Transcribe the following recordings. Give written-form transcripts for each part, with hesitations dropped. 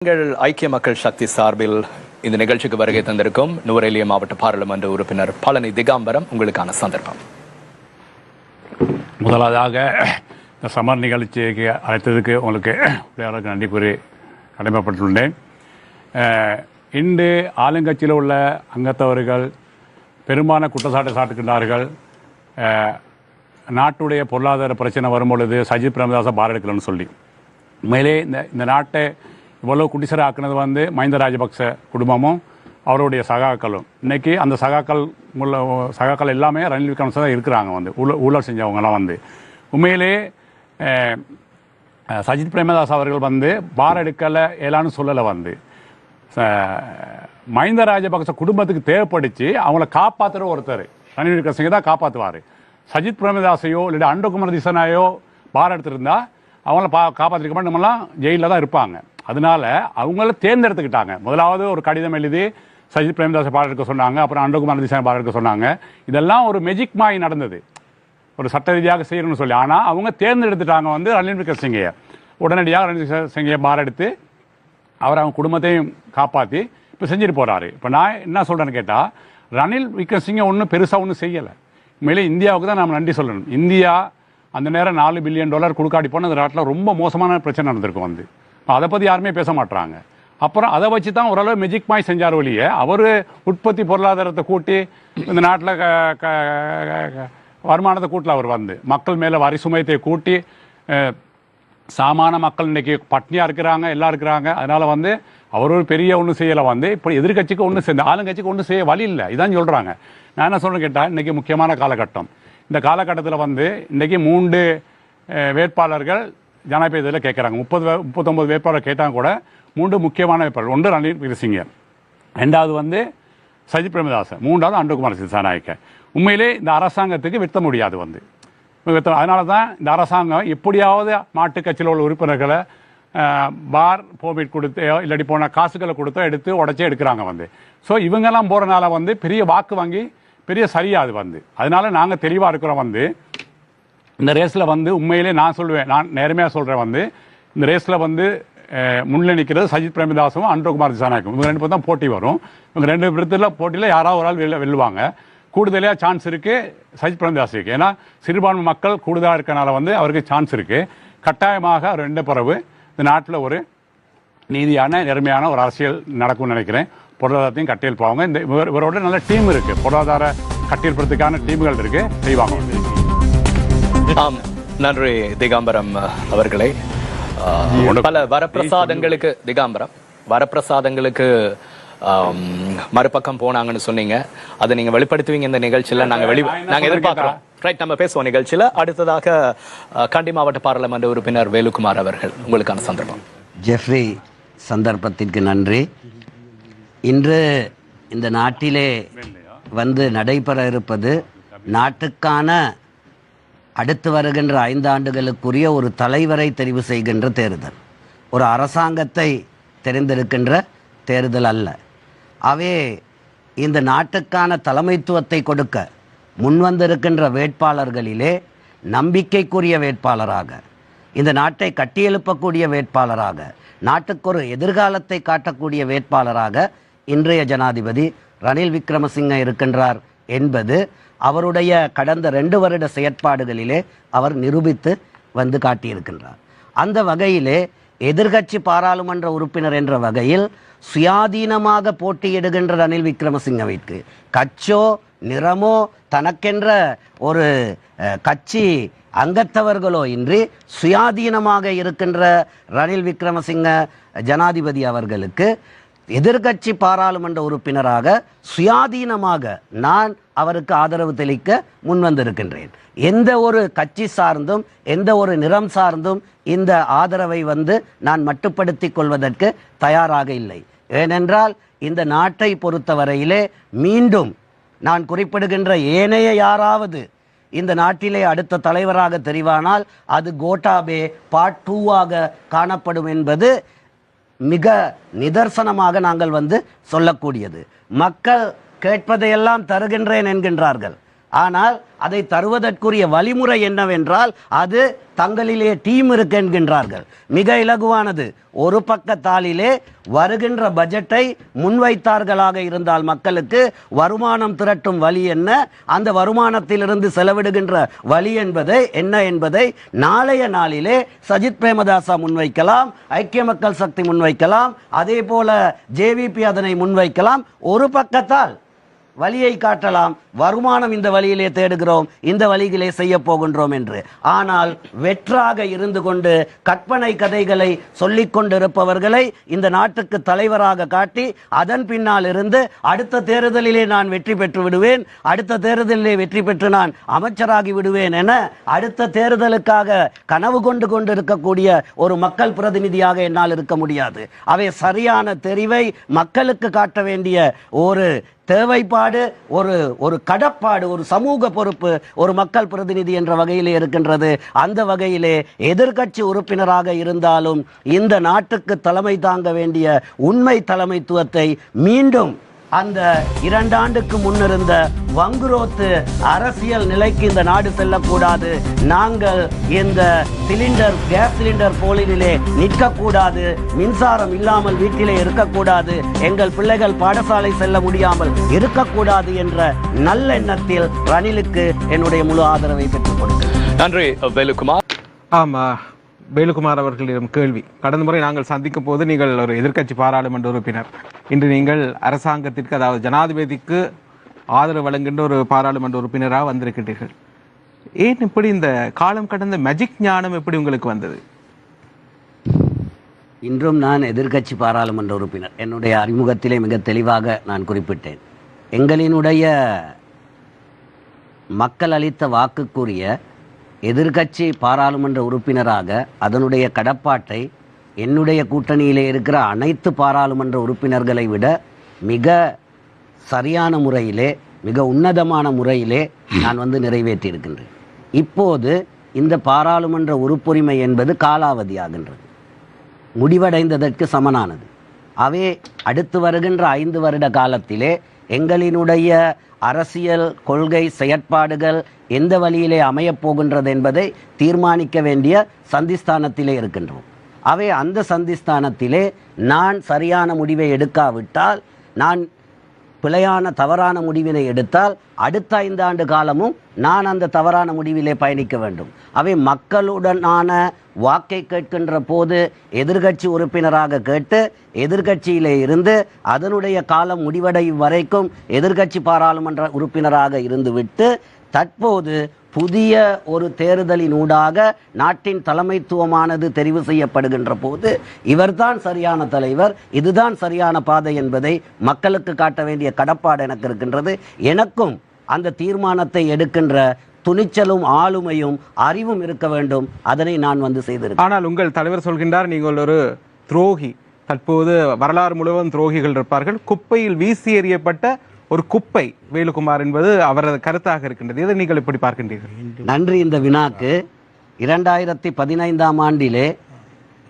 எங்கள் ஐக்கிய மக்கள் சக்தி சார்பில் இந்த நிகழ்ச்சிக்கு வருகை தந்திருக்கும் நுவரெலியா மாவட்ட பாராளுமன்ற உறுப்பினர் பழனி திகாம்பரம் உங்களுக்கான சந்தர்ப்பம். முதலாவதாக இந்த சமர் நிகழ்ச்சிக்கு அழைத்ததுக்கு உங்களுக்கு நன்றி கூறி கடமைப்பட்டுள்ளேன். இன்று ஆளுங்கட்சியில் உள்ள அங்கத்தவர்கள் பெரும்பாலான குற்றச்சாட்டு சாட்டுகின்றார்கள். நாட்டுடைய பொருளாதார பிரச்சனை வரும்பொழுது சஜித் பிரேமதாச பாரெடுக்கலன்னு சொல்லி உண்மையிலே இந்த நாட்டை இவ்வளவு குடிசராக்குனது மஹிந்த ராஜபக்ச குடும்பமும் அவருடைய சகாக்களும். இன்னைக்கு அந்த சகாக்கள் எல்லாமே ரணில் விக்ரமசிங்க தான் இருக்கிறாங்க. ஊழல் செஞ்சவங்கலாம் உண்மையிலே சஜித் பிரேமதாஸ் அவர்கள் பார் எடுக்கலை ஏலான்னு சொல்லலை. மஹிந்த ராஜபக்ச குடும்பத்துக்கு தேவைப்படுச்சு அவங்கள காப்பாற்றுற ஒருத்தர் ரணில் விக்ரமசிங்க தான் காப்பாற்றுவார். சஜித் பிரேமதாசையோ இல்லை அண்டகுமார் திசனாயோ பார் எடுத்திருந்தா அவங்கள காப்பாற்றிருக்க மாட்டோம், நம்மளாம் ஜெயிலில் தான் இருப்பாங்க. அதனால அவங்கள தேர்ந்தெடுத்துக்கிட்டாங்க. முதலாவது ஒரு கடிதம் எழுதி சஜித் பிரேமதாசை பார் எடுக்க சொன்னாங்க, அப்புறம் அண்டகுமார் திசனை பார் எடுக்க சொன்னாங்க. இதெல்லாம் ஒரு மெஜிக் மாய் நடந்தது, ஒரு சட்ட ரீதியாக செய்யணும்னு சொல்லி. ஆனால் அவங்க தேர்ந்தெடுத்துட்டாங்க ரணில் விக்ரமசிங்கையை. உடனடியாக ரணில் விக்ரமசிங்கையை பார் எடுத்து அவர் அவங்க குடும்பத்தையும் காப்பாற்றி இப்போ செஞ்சுட்டு போகிறாரு. இப்போ நான் என்ன சொல்கிறேன்னு கேட்டால், ரணில் விக்ரமசிங்கே ஒன்றும் பெருசாக ஒன்றும் செய்யலை. உண்மையிலே இந்தியாவுக்கு தான் நம்ம நன்றி சொல்லணும். இந்தியா அந்த நேரம் $4 பில்லியன் கொடுக்காடி போன அந்த நாட்டில் ரொம்ப மோசமான பிரச்சனை நடந்திருக்கும். அதை பற்றி யாருமே பேச மாட்டாங்க. அப்புறம் அதை வச்சு தான் ஓரளவு மெஜிக் மாய் செஞ்சார் ஒழிய அவர் உற்பத்தி பொருளாதாரத்தை கூட்டி இந்த நாட்டில் வருமானத்தை கூட்டல. அவர் மக்கள் மேலே வரி சுமையத்தை கூட்டி சாமான மக்கள் இன்னைக்கு பட்னியாக இருக்கிறாங்க, எல்லாம் இருக்கிறாங்க. அதனால் அவர் ஒரு பெரிய ஒன்றும் செய்யலை. இப்போ எதிர்கட்சிக்கு ஒன்றும் செய்ய, ஆளுங்கட்சிக்கு ஒன்றும் செய்ய வழி இல்லை. இதான் சொல்கிறாங்க. நான் என்ன சொல்கிறேன்னு கேட்டால், இன்றைக்கி முக்கியமான காலகட்டம். இந்த காலகட்டத்தில் இன்றைக்கி 3 வேட்பாளர்கள் ஜனாதிபதியில் கேட்குறாங்க. 39 வேட்பாளர் கேட்டாங்க கூட 3 முக்கியமான வேட்பாளர். ஒன்று ரணில் விக்ரமசிங்கே, ரெண்டாவது சஜித் பிரேமதாச, மூன்றாவது அண்டகுமார் திசாநாயக்க. உண்மையிலே இந்த அரசாங்கத்துக்கு விற்க முடியாது. அதனால தான் இந்த அரசாங்கம் எப்படியாவது மாட்டுக் கட்சியில் உள்ள உறுப்பினர்களை பார் பெர்மிட் கொடுத்தோ இல்லாட்டி போன காசுகளை கொடுத்தோ எடுத்து உடச்சே எடுக்கிறாங்க. ஸோ இவங்கெல்லாம் போகிறனால பெரிய வாக்கு வாங்கி பெரிய சரியாது. அதனால நாங்கள் தெளிவாக இருக்கிறோம். இந்த ரேஸில் உண்மையிலே நான் சொல்லுவேன், நான் நேர்மையாக சொல்கிறேன், இந்த ரேஸில் முன்னிலை நிற்கிறது சஜித் பிரேமதாசும் அண்டகுமார் திசாநாயக்கும். இவங்க 2 பேர் தான் போட்டி வரும். இவங்க 2 பேர்த்தில் போட்டியில் யாராவது ஒரு ஆள் வெல்லுவாங்க. கூடுதலாக சான்ஸ் இருக்குது சஜித் பிரேமதாஸுக்கு. ஏன்னா சிறுபான்மை மக்கள் கூடுதலாக இருக்கனால அவருக்கு சான்ஸ் இருக்குது. கட்டாயமாக அவர் 2 பிறகு இந்த நாட்டில் ஒரு நீதியான நேர்மையான ஒரு அரசியல் நடக்கும்னு நினைக்கிறேன். பொருளாதாரத்தையும் கட்டியல் போவாங்க. இந்த இவரோட நல்ல டீம் இருக்குது, பொருளாதார கட்டியல்படுறதுக்கான டீம்கள் இருக்குது, செய்வாங்க. ஆம், நன்றி திகாம்பரம் அவர்களே. பல வரப்பிரசாதங்களுக்கு திகாம்பரம் வரப்பிரசாதங்களுக்கு மறுபக்கம் போனாங்கன்னு சொன்னீங்க. அதை நீங்க வெளிப்படுத்துவீங்க இந்த நிகழ்ச்சியில. நாங்க எதிர்பார்க்கிறோம். ரைட், நம்ம பேசுவோம் நிகழ்ச்சியில. அடுத்ததாக கண்டி மாவட்ட பாராளுமன்ற உறுப்பினர் வேலுக்குமார் அவர்கள், உங்களுக்கான சந்தர்ப்பம். ஜெஃப்ரி, சந்தர்ப்பத்திற்கு நன்றி. இன்று இந்த நாட்டிலே நடைபெற இருப்பது நாட்டுக்கான அடுத்து வருகின்ற 5 ஆண்டுகளுக்குரிய ஒரு தலைவரை தெரிவு செய்கின்ற தேர்தல், ஒரு அரசாங்கத்தை தெரிந்தெடுக்கின்ற தேர்தல் அல்ல. அவே இந்த நாட்டுக்கான தலைமைத்துவத்தை கொடுக்க முன்வந்திருக்கின்ற வேட்பாளர்களிலே நம்பிக்கைக்குரிய வேட்பாளராக, இந்த நாட்டை கட்டியெழுப்பக்கூடிய வேட்பாளராக, நாட்டுக்கு ஒரு எதிர்காலத்தை காட்டக்கூடிய வேட்பாளராக இன்றைய ஜனாதிபதி ரணில் விக்ரமசிங்க இருக்கின்றார் என்பது அவருடைய கடந்த 2 வருட செயற்பாடுகளிலே அவர் நிரூபித்து காட்டியிருக்கின்றார். அந்த வகையிலே எதிர்கட்சி பாராளுமன்ற உறுப்பினர் என்ற வகையில் சுயாதீனமாக போட்டியிடுகின்ற ரணில் விக்ரமசிங்கவிற்கு கட்சோ நிறமோ தனக்கென்ற ஒரு கட்சி அங்கத்தவர்களோ இன்றி சுயாதீனமாக இருக்கின்ற ரணில் விக்ரமசிங்க ஜனாதிபதி அவர்களுக்கு எதிர்கட்சி பாராளுமன்ற உறுப்பினராக சுயாதீனமாக நான் அவருக்கு ஆதரவு தெளிக்க முன்வந்திருக்கின்றேன். எந்த ஒரு கட்சி சார்ந்தும் எந்த ஒரு நிறம் சார்ந்தும் இந்த ஆதரவை நான் மட்டுப்படுத்திக் கொள்வதற்கு தயாராக இல்லை. ஏனென்றால் இந்த நாட்டை பொறுத்தவரையிலே மீண்டும் நான் குறிப்பிடுகின்ற ஏனைய யாராவது இந்த நாட்டிலே அடுத்த தலைவராக தெரிவானால் அது கோட்டாபே பார்ட் 2ஆக காணப்படும் என்பது மிக நிதர்சனமாக நாங்கள் சொல்லக்கூடியது. மக்கள் கேட்பதையெல்லாம் தருகின்றேன் என்கின்றார்கள். ஆனால் அதை தருவதற்குரிய வழிமுறை என்னவென்றால் அது தங்களிலே டீம் இருக்கு என்கின்றார்கள். மிக இலகுவானது. ஒரு பக்கத்தாளிலே வருகின்ற பட்ஜெட்டை முன்வைத்தார்களாக இருந்தால் மக்களுக்கு வருமானம் திரட்டும் வழி என்ன, அந்த வருமானத்திலிருந்து செலவிடுகின்ற வழி என்ன என்பதை நாளைய நாளிலே சஜித் பிரேமதாசா முன்வைக்கலாம், ஐக்கிய மக்கள் சக்தி முன்வைக்கலாம், அதே போல ஜேவிபி அதனை முன்வைக்கலாம். ஒரு பக்கத்தால் வழியை காட்டலாம், வருமானம் இந்த வழியிலே தேடுகிறோம், இந்த வழியிலே செய்ய போகின்றோம் என்று. ஆனால் வெற்றாக இருந்து கொண்டு கற்பனை கதைகளை சொல்லிக் கொண்டிருப்பவர்களை இந்த நாட்டுக்கு தலைவராக காட்டி அதன் பின்னால் இருந்து அடுத்த தேர்தலிலே நான் வெற்றி பெற்று விடுவேன், அடுத்த தேர்தலிலே வெற்றி பெற்று நான் அமைச்சராகி விடுவேன் என அடுத்த தேர்தலுக்காக கனவு கொண்டு கொண்டிருக்கக்கூடிய ஒரு மக்கள் பிரதிநிதியாக என்னால் இருக்க முடியாது. அவை சரியான தெரிவை மக்களுக்கு காட்ட வேண்டிய ஒரு தேவைப்பாடு, ஒரு கடப்பாடு, ஒரு சமூக பொறுப்பு ஒரு மக்கள் பிரதிநிதி என்ற வகையிலே இருக்கின்றது. அந்த வகையிலே எதிர்க்கட்சி உறுப்பினராக இருந்தாலும் இந்த நாட்டுக்கு தலைமை தாங்க வேண்டிய உண்மை தலைமைத்துவத்தை மீண்டும் அந்த 2 ஆண்டுக்கு முன்னிருந்த வங்குரோத்து அரசியல் நிலைக்கு இந்த நாடு செல்லக்கூடாது. நாங்கள் இந்த கேஸ் சிலிண்டர் போலிலே நிற்கக்கூடாது, மின்சாரம் இல்லாமல் வீட்டிலே இருக்கக்கூடாது, எங்கள் பிள்ளைகள் பாடசாலை செல்ல முடியாமல் இருக்கக்கூடாது என்ற நல்லெண்ணத்தில் ரணிலுக்கு என்னுடைய முழு ஆதரவை பெற்றுக் கொடுக்கிறேன். நன்றி வேலுக்குமார். ஆமா, வேலுக்குமார் அவர்களிடம் கேள்வி. கடந்த முறை நாங்கள் சந்திக்கும் போது நீங்கள் ஒரு எதிர்க்கட்சி பாராளுமன்ற உறுப்பினர், இன்று நீங்கள் அரசாங்கத்திற்கு, அதாவது ஜனாதிபதிக்கு ஆதரவு வழங்குகின்ற ஒரு பாராளுமன்ற உறுப்பினராக வந்திருக்கின்றீர்கள். ஏன் இப்படி இந்த காலம் கடந்த மேஜிக் ஞானம் எப்படி உங்களுக்கு வந்தது? இன்றும் நான் எதிர்க்கட்சி பாராளுமன்ற உறுப்பினர். என்னுடைய அறிமுகத்திலே மிக தெளிவாக நான் குறிப்பிட்டேன். எங்களினுடைய மக்கள் அளித்த வாக்குக்குரிய எதிர்க்கட்சி பாராளுமன்ற உறுப்பினராக அதனுடைய கடப்பாட்டை என்னுடைய கூட்டணியிலே இருக்கிற அனைத்து பாராளுமன்ற உறுப்பினர்களை விட மிக சரியான முறையிலே, மிக உன்னதமான முறையிலே நான் நிறைவேற்றியிருக்கின்றேன். இப்போது இந்த பாராளுமன்ற உறுப்புரிமை என்பது காலாவதியாகின்றது, முடிவடைந்ததற்கு சமனானது. அவை அடுத்து வருகின்ற 5 வருட காலத்திலே எங்களினுடைய அரசியல் கொள்கை செயற்பாடுகள் எந்த வழியிலே அமையப் போகின்றது என்பதை தீர்மானிக்க வேண்டிய சந்திஸ்தானத்திலே இருக்கின்றோம். அவை அந்த சந்திஸ்தானத்திலே நான் சரியான முடிவை எடுக்காவிட்டால், நான் பிழையான தவறான முடிவினை எடுத்தால் அடுத்த 5 ஆண்டு காலமும் நான் அந்த தவறான முடிவிலே பயணிக்க வேண்டும். அவை மக்களுடனான வாக்கை கேட்கின்ற போது எதிர்க்கட்சி உறுப்பினராக கேட்டு எதிர்க்கட்சியிலே இருந்து அதனுடைய காலம் முடிவடையும் வரைக்கும் எதிர்க்கட்சி பாராளுமன்ற உறுப்பினராக இருந்துவிட்டு தற்போது புதிய ஒரு தேர்தலினூடாக நாட்டின் தலைமைத்துவமானது தெரிவு செய்யப்படுகின்ற போது இவர்தான் சரியான தலைவர், இதுதான் சரியான பாதை என்பதை மக்களுக்கு காட்ட வேண்டிய கடப்பாடு எனக்கு இருக்கின்றது. எனக்கும் அந்த தீர்மானத்தை எடுக்கின்ற துணிச்சலும் ஆளுமையும் அறிவும் இருக்க வேண்டும். அதனை நான் செய்திருக்கேன். ஆனால் உங்கள் தலைவர் சொல்கின்றார், நீங்கள் ஒரு துரோகி. தற்போது வரலாறு முழுவதும் துரோகிகள் இருப்பார்கள். குப்பையில் வீசி எறியப்பட்ட ஒரு குப்பை வேலுக்குமார் என்பது அவரது கருத்தாக இருக்கின்றது. இதை நீங்கள் எப்படி பார்க்கின்றீர்கள்? நன்றி இந்த வினாக்கு. 2015ஆம் ஆண்டிலே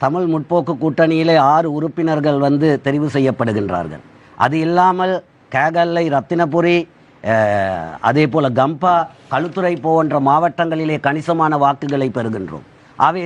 தமிழ் முற்போக்கு கூட்டணியிலே 6 உறுப்பினர்கள் தெரிவு செய்யப்படுகின்றார்கள். அது இல்லாமல் கேகல்லை, ரத்தினபுரி, அதே போல கம்பா, களுத்துறை போன்ற மாவட்டங்களிலே கணிசமான வாக்குகளை பெறுகின்றோம். அவை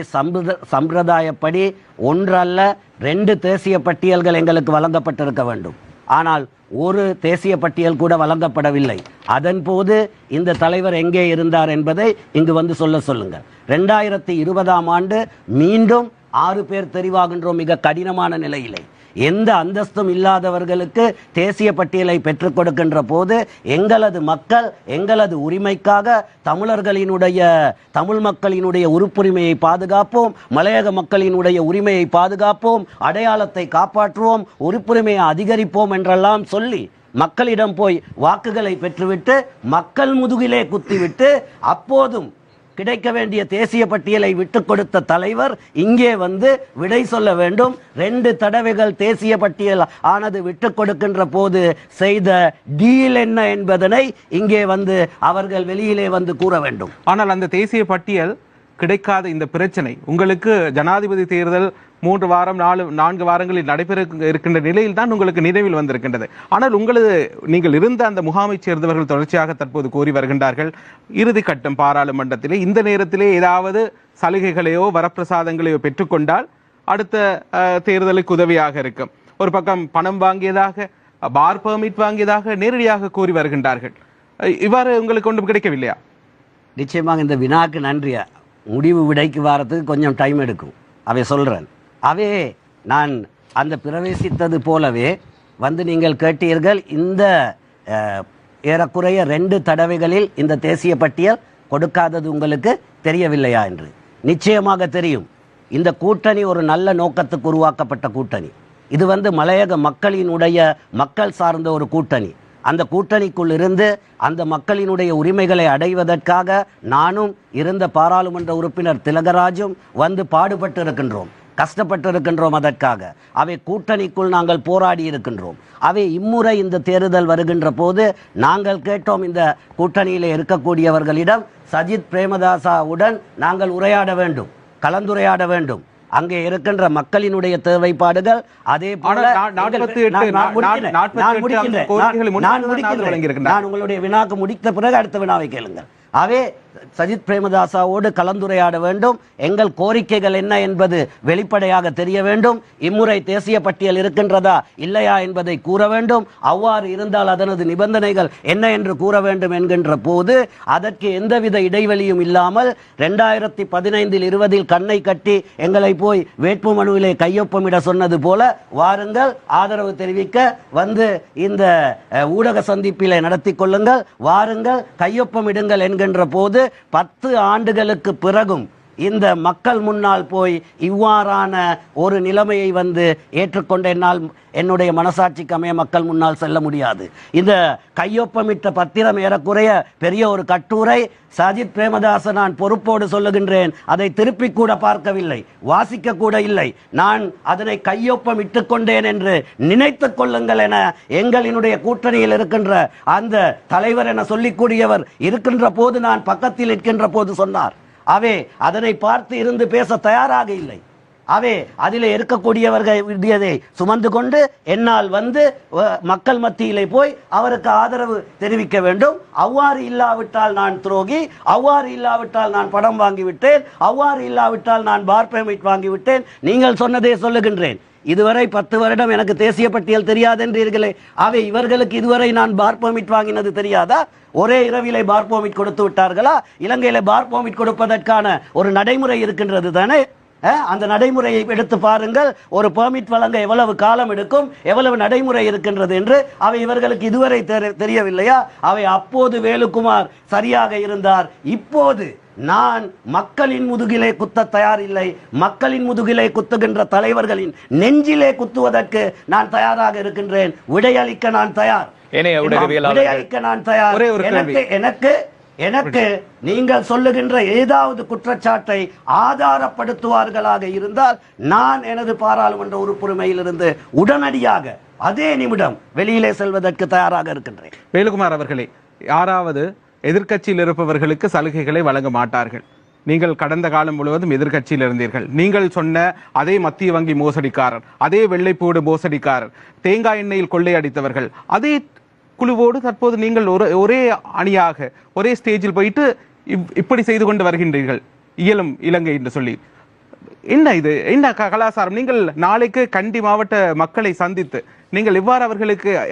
சம்பிரதாயப்படி 1 அல்ல 2 தேசிய பட்டியல்கள் எங்களுக்கு வழங்கப்பட்டிருக்க வேண்டும். ஆனால் ஒரு தேசிய பட்டியல் கூட வழங்கப்படவில்லை. அதன் போது இந்த தலைவர் எங்கே இருந்தார் என்பதை இங்கு சொல்லுங்கள். 2020ஆம் ஆண்டு மீண்டும் 6 பேர் தெரிவாகின்றோம் மிக கடினமான நிலையிலே. எந்த அந்தஸ்தும் இல்லாதவர்களுக்கு தேசிய பட்டியலை பெற்றுக் கொடுக்கின்ற போது எங்களது மக்கள் எங்களது உரிமைக்காக தமிழ் மக்களினுடைய உறுப்புரிமையை பாதுகாப்போம், மலையக மக்களினுடைய உரிமையை பாதுகாப்போம், அடையாளத்தை காப்பாற்றுவோம், உறுப்புரிமையை அதிகரிப்போம் என்றெல்லாம் சொல்லி மக்களிடம் போய் வாக்குகளை பெற்றுவிட்டு மக்கள் முதுகிலே குத்திவிட்டு அப்போதும் கிடைக்க வேண்டிய தேசிய பட்டியலை விட்டுக் கொடுத்த தலைவர் இங்கே விடை சொல்ல வேண்டும். 2 தடவைகள் தேசிய பட்டியல் ஆனது விட்டுக் கொடுக்கின்ற போது செய்த டீல் என்ன என்பதனை இங்கே அவர்கள் வெளியிலே கூற வேண்டும். ஆனால் அந்த தேசிய பட்டியல் கிடைக்காத இந்த பிரச்சனை உங்களுக்கு ஜனாதிபதி தேர்தல் 3 வாரம் 4 வாரங்களில் நடைபெற இருக்கின்ற நிலையில் தான் உங்களுக்கு நினைவில் வந்திருக்கின்றது. ஆனால் நீங்கள் இருந்த அந்த முகாமைச் சேர்ந்தவர்கள் தொடர்ச்சியாக தற்போது கோரி வருகின்றார்கள், இறுதி கட்டம் பாராளுமன்றத்திலே இந்த நேரத்திலே ஏதாவது சலுகைகளையோ வரப்பிரசாதங்களையோ பெற்றுக்கொண்டால் அடுத்த தேர்தலுக்கு உதவியாக இருக்கும். ஒரு பக்கம் பணம் வாங்கியதாக, பார் பெர்மிட் வாங்கியதாக நேரடியாக கோரி வருகின்றார்கள். இவ்வாறு உங்களுக்கு ஒன்றும் கிடைக்கவில்லையா? நிச்சயமாக இந்த வினாக்கு நன்றியா. முடிவு விடைக்கு வாரத்துக்கு கொஞ்சம் டைம் எடுக்கும். அவை சொல்கிறேன். அவே நான் அந்த பிரவேசித்தது போலவே வந்து நீங்கள் கேட்டீர்கள், இந்த ஏறக்குறைய 2 தடவைகளில் இந்த தேசிய பட்டியல் கொடுக்காதது உங்களுக்கு தெரியவில்லையா என்று. நிச்சயமாக தெரியும். இந்த கூட்டணி ஒரு நல்ல நோக்கத்துக்கு உருவாக்கப்பட்ட கூட்டணி. இது வந்து மலையக மக்கள் சார்ந்த ஒரு கூட்டணி. அந்த கூட்டணிக்குள் இருந்து அந்த மக்களினுடைய உரிமைகளை அடைவதற்காக நானும் இருந்த பாராளுமன்ற உறுப்பினர் திலகராஜும் வந்து பாடுபட்டு இருக்கின்றோம், கஷ்டப்பட்டு இருக்கின்றோம். அதற்காக அவை கூட்டணிக்குள் நாங்கள் போராடி இருக்கின்றோம். அவை இம்முறை இந்த தேர்தல் வருகின்ற போது நாங்கள் கேட்டோம், இந்த கூட்டணியிலே இருக்கக்கூடியவர்களிடம் சஜித் பிரேமதாசாவுடன் நாங்கள் உரையாட வேண்டும், கலந்துரையாட வேண்டும். அங்கே இருக்கின்ற மக்களினுடைய தேவைப்பாடுகள், அதே போல நான் உங்களுடைய வினாக்கு முடித்த பிறகு அடுத்த வினாவை கேளுங்கள். அவே சஜித் பிரேமதாசாவோடு கலந்துரையாட வேண்டும். எங்கள் கோரிக்கைகள் என்ன என்பது வெளிப்படையாக தெரிய வேண்டும். இம்முறை தேசிய பட்டியல் இருக்கின்றதா இல்லையா என்பதை கூற வேண்டும். அவ்வாறு இருந்தால் அதனது நிபந்தனைகள் என்ன என்று கூற வேண்டும் என்கின்ற போது அதற்கு எந்தவித இடைவெளியும் இல்லாமல் 2015 20 கண்ணை கட்டி எங்களை போய் வேட்புமனுவிலே கையொப்பமிட சொன்னது போல, வாருங்கள் ஆதரவு தெரிவிக்க வந்து இந்த ஊடக சந்திப்பிலே நடத்தி கொள்ளுங்கள், வாருங்கள் கையொப்பமிடுங்கள் என்கின்ற போது 10 ஆண்டுகளுக்கு பிறகும் இந்த மக்கள் முன்னால் போய் இவ்வாறான ஒரு நிலைமையை வந்து ஏற்றுக்கொண்ட என்னால் என்னுடைய மனசாட்சிக்கு அமைய மக்கள் முன்னால் செல்ல முடியாது. இந்த கையொப்பமிட்ட பத்திரம் ஏறக்குறைய பெரிய ஒரு கட்டுரை. சஜித் பிரேமதாச நான் பொறுப்போடு சொல்லுகின்றேன், அதை திருப்பி கூட பார்க்கவில்லை, வாசிக்க கூட இல்லை. நான் அதனை கையொப்பம் இட்டுக் கொண்டேன் என்று நினைத்துக் கொள்ளுங்கள் என எங்களினுடைய கூட்டணியில் இருக்கின்ற அந்த தலைவர் என சொல்லிக்கூடியவர் இருக்கின்ற போது, நான் பக்கத்தில் இருக்கின்ற போது சொன்னார். அவே அதனை பார்த்து இருந்து பேச தயாராக இல்லை. அவே அதிலே இருக்கக்கூடியவர்களை சுமந்து கொண்டு என்னால் வந்து மக்கள் மத்தியிலே போய் அவருக்கு ஆதரவு தெரிவிக்க வேண்டும். அவ்வாறு இல்லாவிட்டால் நான் துரோகி, அவ்வாறு இல்லாவிட்டால் நான் படம் வாங்கிவிட்டேன், அவ்வாறு இல்லாவிட்டால் நான் பார் பெர்மிட் வாங்கிவிட்டேன். நீங்கள் சொன்னதே சொல்லுகின்றேன். இதுவரை 10 வருடம் எனக்கு தேசிய பட்டியல் தெரியாதென்றீர்களே, அவை இவர்களுக்கு இதுவரை நான் பார் பெர்மிட் வாங்கினது தெரியாதா? ஒரே இரவிலே பார் பெர்மிட் கொடுத்து விட்டார்களா? இலங்கையில பார் பெர்மிட் கொடுப்பதற்கான ஒரு நடைமுறை இருக்கின்றது தானே? அந்த நடைமுறையை எடுத்து பாருங்கள். ஒரு பெர்மிட் வழங்க எவ்வளவு காலம் எடுக்கும், எவ்வளவு நடைமுறை இருக்கின்றது என்று அவை இவர்களுக்கு இதுவரை தெரியவில்லையா? அவை அப்போது வேலுக்குமார் சரியாக இருந்தார். இப்போது நான் மக்களின் முதுகிலே குத்த தயாரில்லை. மக்களின் முதுகிலே குத்துகின்ற தலைவர்களின் நெஞ்சிலே குத்துவதற்கு நான் தயாராக இருக்கின்றேன். விடையளிக்க நான் தயார். விடையளிக்க நான் தயார். எனக்கு நீங்கள் சொல்லுகின்ற ஏதாவது குற்றச்சாட்டை ஆதாரப்படுத்துவார்களாக இருந்தால் நான் எனது பாராளுமன்ற உறுப்புரிமையிலிருந்து உடனடியாக அதே நிமிடம் வெளியிலே செல்வதற்கு தயாராக இருக்கின்றேன். வேலுக்குமார் அவர்களே, யாராவது எதிர்க்கட்சியில் இருப்பவர்களுக்கு சலுகைகளை வழங்க மாட்டார்கள். நீங்கள் கடந்த காலம் முழுவதும் எதிர்க்கட்சியில் இருந்தீர்கள். நீங்கள் சொன்ன அதே மத்திய வங்கி மோசடிக்காரர், அதே வெள்ளைப்பூடு மோசடிக்காரர், தேங்காய் எண்ணெயில் கொள்ளையடித்தவர்கள், அதே குழுவோடு தற்போது நீங்கள் ஒரே அணியாக ஒரே ஸ்டேஜில் போயிட்டு இப்படி செய்து கொண்டு வருகின்றீர்கள். இயலும் இலங்கை என்று சொல்லி என்ன இது? என்ன கலாச்சாரம்? நீங்கள் நாளைக்கு கண்டி மாவட்ட மக்களை சந்தித்து நீங்கள் எவ்வாறு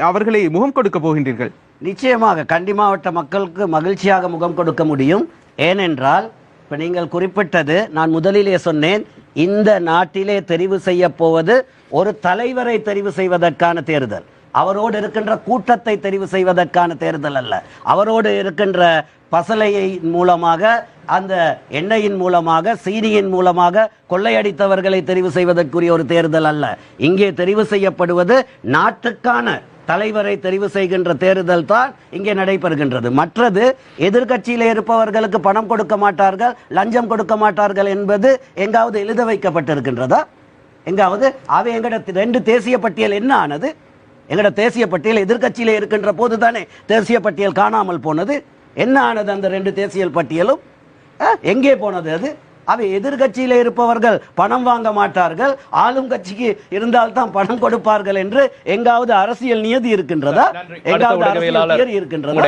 அவர்களை முகம் கொடுக்க போகின்றீர்கள்? நிச்சயமாக கண்டி மாவட்ட மக்களுக்கு மகிழ்ச்சியாக முகம் கொடுக்க முடியும். ஏனென்றால் இப்ப நீங்கள் குறிப்பிட்டது, நான் முதலிலே சொன்னேன், இந்த நாட்டிலே தெரிவு செய்ய போவது ஒரு தலைவரை தெரிவு செய்வதற்கான தேர்தல், அவரோடு இருக்கின்ற கூட்டத்தை தெரிவு செய்வதற்கான தேர்தல் அல்ல. அவரோடு இருக்கின்ற பசலையின் மூலமாக, அந்த எண்ணெயின் மூலமாக, சீனியின் மூலமாக கொள்ளையடித்தவர்களை தெரிவு செய்வதற்குரிய ஒரு தேர்தல் அல்ல. இங்கே தெரிவு செய்யப்படுவது நாட்டுக்கான தலைவரை தெரிவு செய்கின்ற தேர்தல் தான் இங்கே நடைபெறுகின்றது. மற்றது எதிர்கட்சியிலே இருப்பவர்களுக்கு பணம் கொடுக்க மாட்டார்கள், லஞ்சம் கொடுக்க மாட்டார்கள் என்பது எங்காவது எழுத வைக்கப்பட்டிருக்கின்றதா? எங்காவது? அவை எங்கட 2 தேசிய பட்டியல் என்ன ஆனது? எங்கட தேசிய பட்டியல் எதிர்கட்சியிலே இருக்கின்ற போது தானே தேசிய பட்டியல் காணாமல் போனது. என்ன ஆனது அந்த 2 தேசிய பட்டியலும்? எங்கே போனது? அது அவை எதிர்கட்சியில இருப்பவர்கள் பணம் வாங்க மாட்டார்கள், ஆளும் கட்சிக்கு இருந்தால்தான் பணம் கொடுப்பார்கள் என்று எங்காவது அரசியல் நியதி இருக்கின்றதா? எங்காவது அரசியல் தியரி இருக்கின்றதா?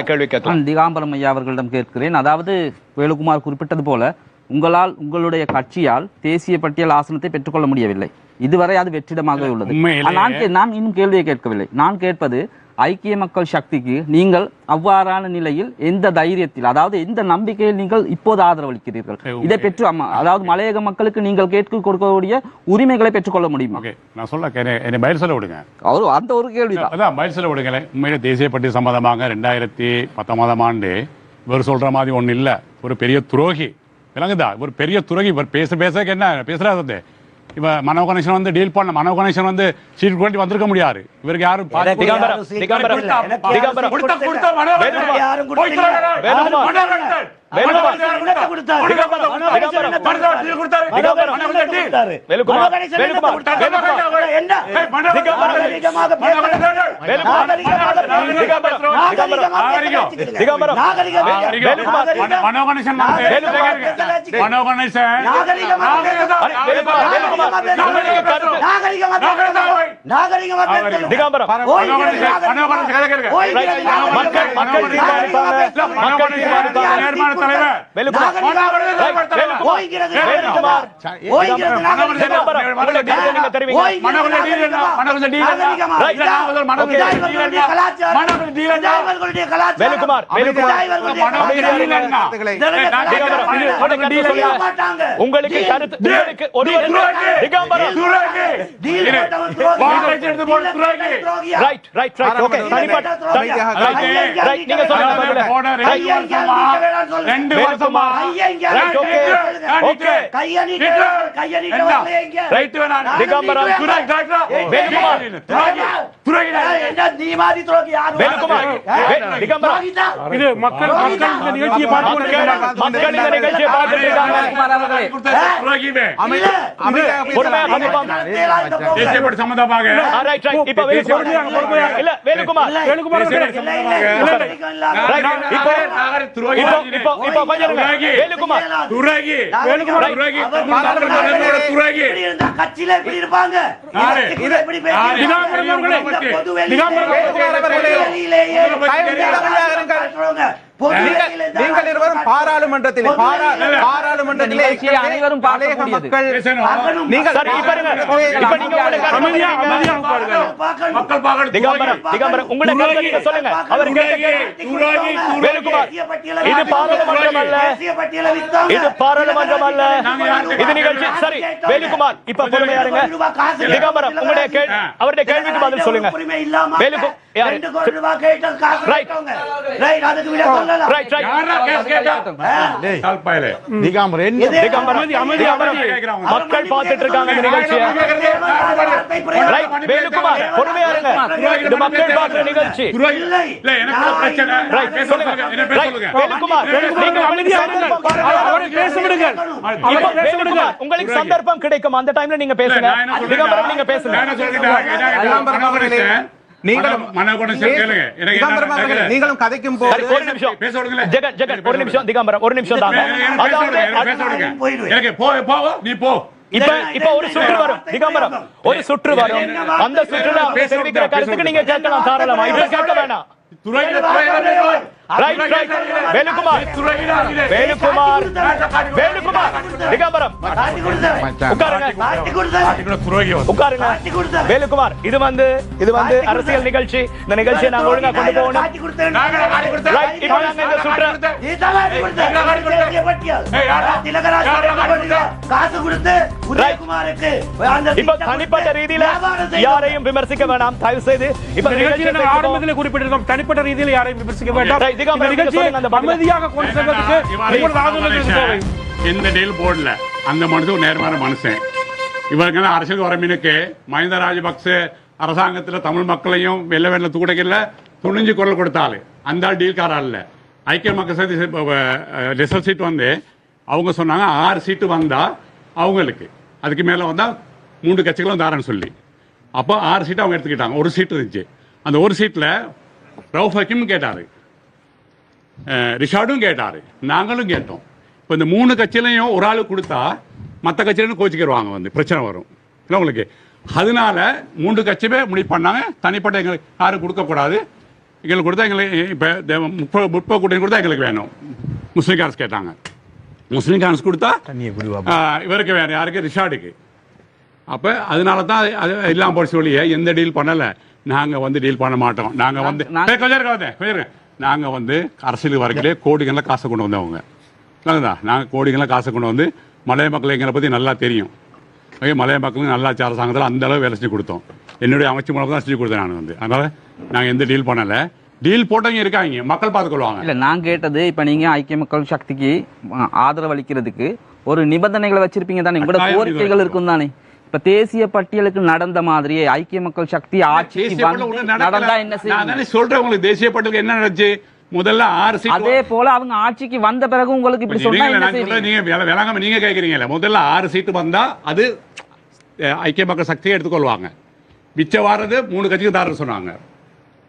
திகாம்பரம் ஐயா அவர்களிடம் கேட்கிறேன். அதாவது வேலுக்குமார் குறிப்பிட்டது போல உங்களுடைய கட்சியால் தேசிய பட்டியல் ஆசனத்தை பெற்றுக்கொள்ள முடியவில்லை. இதுவரை அது வெற்றிடமாக உள்ளது. நான் இன்னும் கேள்வியை கேட்கவில்லை. நான் கேட்பது, ஐக்கிய மக்கள் சக்திக்கு நீங்கள் அவ்வாறான நிலையில் எந்த தைரியத்தில், அதாவது எந்த நம்பிக்கையில் நீங்கள் இப்போது ஆதரவளிக்கிறீர்கள்? இதை பெற்று அதாவது மலையக மக்களுக்கு நீங்கள் கேட்க கொடுக்கக்கூடிய உரிமைகளை பெற்றுக்கொள்ள முடியுமா? நான் சொல்ல பயிர் சொல்ல விடுங்க. அந்த ஒரு கேள்விதான் பயிர் சொல்ல விடுங்க. உண்மையிலே தேசிய பட்டியல் சம்பந்தமாக 2019 ஆண்டு இவர் சொல்ற மாதிரி ஒண்ணு இல்ல. ஒரு பெரிய துரோகி விளங்குதா? ஒரு பெரிய துரோகி. இவர் பேச என்ன பேசுறாரு? இவ மனோ கணேசன் வந்து டீல் பண்ண, மனோ கணேசன் வந்து சீட் கொண்டு வந்திருக்க முடியாது. இவருக்கு யாரும் உங்களுக்கு நீங்கள் இருவரும் பாராளுமன்றத்தில் அனைவரும் இது பாராளுமன்றம் அல்ல, இது பாராளுமன்றம் அல்ல, இது நிகழ்ச்சி. சரி வேலுக்குமார், இப்ப பொறுமையா இருங்க. திகம்பரம், அவருடைய கேள்விக்கு பதில் சொல்லுங்க. மக்கள் பார்த்துட்டு இருக்காங்க இந்த நிகழ்ச்சியை. வேலுக்குமார் பொறுமையா இருங்க. இது மக்கள் பார்க்கிற நிகழ்ச்சி. உங்களுக்கு சந்தர்ப்பம் கிடைக்கும், அந்த டைம்ல நீங்க பேசுங்க. நீங்க பேசுங்க. நீங்களும் கதைக்கும் போது ஒரு நிமிஷம் திகம்பரம், ஒரு நிமிஷம் தாங்க. இப்ப ஒரு சுற்று வரும் திகம்பரம், ஒரு சுற்று வரும். அந்த சுற்றுல தெரிவிக்கிற கருத்துக்கு நீங்க கேட்கலாம் தாராளமா. இப்ப கேட்க வேண்டாம். வேலுக்குமார், இது வந்து அரசியல் நிகழ்ச்சி. இந்த நிகழ்ச்சியை நாங்க ஒழுங்கா கொண்டு போகணும். தனிப்பட்ட ரீதியில யாரையும் விமர்சிக்க வேண்டாம் தயவு செய்து. இப்ப ஆரம்பத்தில் குறிப்பிட்டிருக்கோம், தனிப்பட்ட ரீதியில் யாரையும் விமர்சிக்க வேண்டாம். அமைதியாக கொண்டு செல்வதற்கு எந்த டீல் போடல. அந்த மனுஷன் நேர்மையான மனுஷன். இவருக்கு அரசியல் வரமினுக்கு மஹிந்த ராஜபக்ச அரசாங்கத்தில் தமிழ் மக்களையும் வெள்ள வெள்ள தூக்கடைக்கல துணிஞ்சு குரல் கொடுத்தாரு. அந்த டீல்காரா இல்ல. ஐக்கிய மக்கள் சக்தி ரிசல்ட் சீட் வந்து அவங்க சொன்னாங்க 6 சீட்டு வந்தா அவங்களுக்கு, அதுக்கு மேல வந்தா 3 கட்சிகளும் தாரன்னு சொல்லி, அப்போ 6 சீட்டு அவங்க எடுத்துக்கிட்டாங்க. ஒரு சீட்டு இருந்துச்சு. அந்த ஒரு சீட்ல ரவுஃப் ஹக்கீம் கேட்டாரு, ரிஷாடும் கேட்டாரு, நாங்களும் கேட்டோம். இப்போ இந்த 3 கட்சியிலையும் ஒரு ஆளு கொடுத்தா மற்ற கட்சியிலும் கோச்சிக்கிடுவாங்க, வந்து பிரச்சனை வரும் இல்லை உங்களுக்கு. அதனால 3 கட்சியுமே முடிவு பண்ணாங்க, தனிப்பட்ட எங்களுக்கு யாரும் கொடுக்கக்கூடாது, எங்களுக்கு கொடுத்தா எங்களுக்கு இப்போ முற்போக்கு கூட்டணி கொடுத்தா எங்களுக்கு வேணும். முஸ்லீம் காங்கிரஸ் கேட்டாங்க, முஸ்லீம் காங்கிரஸ் கொடுத்தா இவருக்கு வேணும், யாருக்கு, ரிஷாடுக்கு. அப்போ அதனால தான் அது எல்லாம் போட்டு சொல்லி எந்த டீல் பண்ணலை, நாங்கள் வந்து டீல் பண்ண மாட்டோம். நாங்கள் வந்து நாங்கள் வந்து அரசியலுக்கு வரக்கிலே கோடிகளில் காசை கொண்டு வந்தவங்க. நாங்கள் கோடிகளில் காசை கொண்டு வந்து மலைய மக்கள் எங்களை பற்றி நல்லா தெரியும். மலைய மக்களுக்கு நல்லாட்சி அரசாங்கத்தில் அந்த அளவு வேலை செஞ்சு கொடுத்தோம். என்னுடைய அமைச்சு மூலம் தான் செஞ்சு கொடுத்தேன் நான் வந்து. அதனால நாங்கள் எந்த டீல் பண்ணலை. டீல் போட்டவங்க இருக்காங்க, மக்கள் பார்த்துக்கொள்வாங்க. இல்லை, நான் கேட்டது இப்போ நீங்கள் ஐக்கிய மக்கள் சக்திக்கு ஆதரவு அளிக்கிறதுக்கு ஒரு நிபந்தனைகளை வச்சிருப்பீங்க தானே, உங்களோட கோரிக்கைகள் இருக்கும் தானே. இப்ப தேசிய பட்டியலுக்கு நடந்த மாதிரியே ஐக்கிய மக்கள் சக்தி ஆட்சிக்கு நடந்தா என்ன செய்ய சொல்றேன். உங்களுக்கு தேசிய பட்டியலுக்கு என்ன நடந்துச்சு, முதல்ல 6 சீட், அதே போல அவங்க ஆட்சிக்கு வந்த பிறகு உங்களுக்கு இப்படி சொன்னா நீங்க கேக்குறீங்கல்ல, முதல்ல 6 சீட்டு வந்தா அது ஐக்கிய மக்கள் சக்தியை எடுத்துக்கொள்வாங்க. மிச்ச வாரது 3 கட்சிக்கு தார சொன்னாங்க.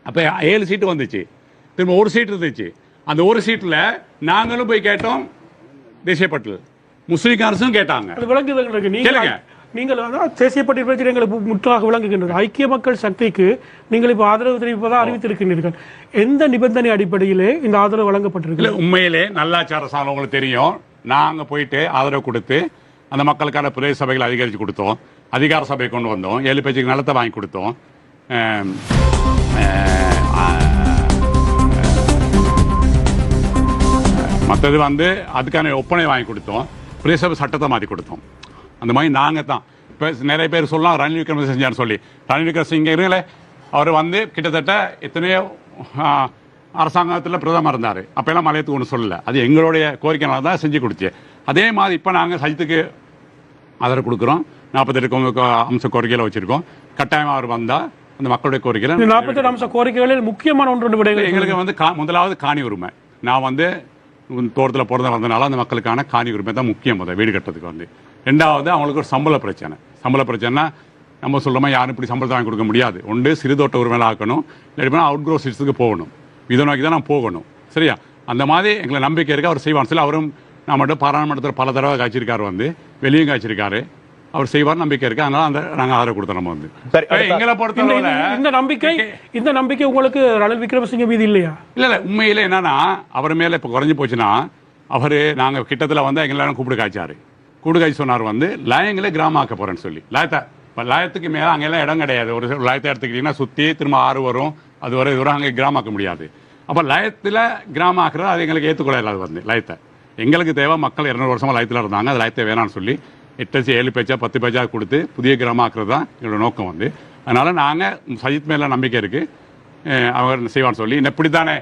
அப்ப 7 சீட்டு வந்துச்சு, திரும்ப 1 சீட் இருந்துச்சு. அந்த 1 சீட்ல நாங்களும் போய் கேட்டோம் தேசிய பட்டியல், முஸ்லீம் காங்கிரஸும் கேட்டாங்க. நீங்கள் தேசிய பட்டியல் பிரச்சனை எங்களுக்கு முற்றாக விளங்குகின்றது. ஐக்கிய மக்கள் சக்திக்கு நீங்கள் இப்ப ஆதரவு தெரிவிப்பதாக அறிவித்திருக்கின்றீர்கள். எந்த நிபந்தனை அடிப்படையிலே இந்த ஆதரவு வழங்கப்பட்டிருக்கு? உண்மையிலே நல்லாட்சி அரசாங்கம் உங்களுக்கு தெரியும். நாங்க போயிட்டு ஆதரவு கொடுத்து அந்த மக்களுக்கான பிரதேச சபைகளை அதிகரித்து கொடுத்தோம், அதிகார சபை கொண்டு வந்தோம், 7 பேச்சுக்கு நிலத்தை வாங்கி கொடுத்தோம், மற்றது வந்து அதுக்கான ஒப்பனை வாங்கி கொடுத்தோம், பிரதேச சபை சட்டத்தை மாற்றி கொடுத்தோம். அந்த மாதிரி நாங்கள் தான். இப்போ நிறைய பேர் சொல்லலாம் ரணில் விக்ரமசிங்கே செஞ்சான்னு சொல்லி. ரணில் விக்ரமசிங்கே இருங்களே, அவர் வந்து கிட்டத்தட்ட எத்தனையோ அரசாங்கத்தில் பிரதமர் இருந்தார். அப்போல்லாம் மலையத்துக்கு ஒன்று சொல்லலை, அது எங்களுடைய கோரிக்கைனால தான் செஞ்சு கொடுத்து. அதே மாதிரி இப்போ நாங்கள் சஜித்துக்கு ஆதரவு கொடுக்குறோம். 48 அம்ச கோரிக்கையில் வச்சுருக்கோம். கட்டாயமாக அவர் வந்தால் அந்த மக்களுடைய கோரிக்கையில் 48 அம்ச கோரிக்கைகளில் முக்கியமான ஒன்று விடைகள் எங்களுக்கு வந்து முதலாவது காணி உரிமை. நான் வந்து தோட்டத்தில் பிறந்த வந்தனால அந்த மக்களுக்கான காணி உரிமை தான் முக்கியம். வீடு கட்டுறதுக்கு வந்து 2வது அவங்களுக்கு ஒரு சம்பள பிரச்சனை. சம்பள பிரச்சனைனா நம்ம சொல்கிறோமா, யாரும் இப்படி சம்பளத்தை வாங்கி கொடுக்க முடியாது. ஒன்று சிறுதோட்ட உரிமையில் ஆக்கணும், இல்லாட்டி அவுட் க்ரோ சிட்ஸுக்கு போகணும். இதை நோக்கி தான் நான் போகணும். சரியா? அந்த மாதிரி எங்களை நம்பிக்கை இருக்குது, அவர் செய்வார். சொல்லி அவரும் நம்மகிட்ட பாராளுமன்றத்தில் பல தடவை காய்ச்சிருக்காரு, வந்து வெளியும் காய்ச்சிருக்காரு. அவர் செய்வார், நம்பிக்கை இருக்குது. அதனால அந்த நாங்கள் ஆதரவு கொடுத்தோம். நம்ம வந்து எங்களை பொறுத்தவரை இந்த நம்பிக்கை உங்களுக்கு ரணில் விக்ரமசிங்கே மீது இல்லையா? இல்லை, உண்மையிலே என்னன்னா அவர் மேலே இப்போ குறைஞ்சி போச்சுன்னா, அவர் நாங்கள் கிட்டத்தில் வந்து எங்களாம் கூப்பிட்டு காய்ச்சாரு. கூடுகாய் சொன்னார் வந்து லயங்களே கிராமம் ஆக்க போறேன்னு சொல்லி. லயத்துக்கு மேலே அங்கெல்லாம் இடம் கிடையாது. ஒரு லயத்தை எடுத்துக்கிட்டீங்கன்னா சுற்றி திரும்ப ஆறு வரும், அது வரை தூரம் அங்கே கிராமம் ஆக்க முடியாது. அப்போ லயத்தில் கிராமம் ஆக்குறது அது எங்களுக்கு ஏற்றுக்கொள்ள அது வந்து லயத்தை. எங்களுக்கு தேவை மக்கள் 200 வருஷமாக லயத்தில் இருந்தாங்க, அது லயத்தை வேணான்னு சொல்லி 8 7 பேச்சா 10 பேச்சா கொடுத்து புதிய கிராமம் ஆக்குறது தான் எங்களோட நோக்கம் வந்து. அதனால நாங்கள் சஜித் மேலே நம்பிக்கை இருக்குது, அவர் செய்வான்னு சொல்லி. இப்படி தானே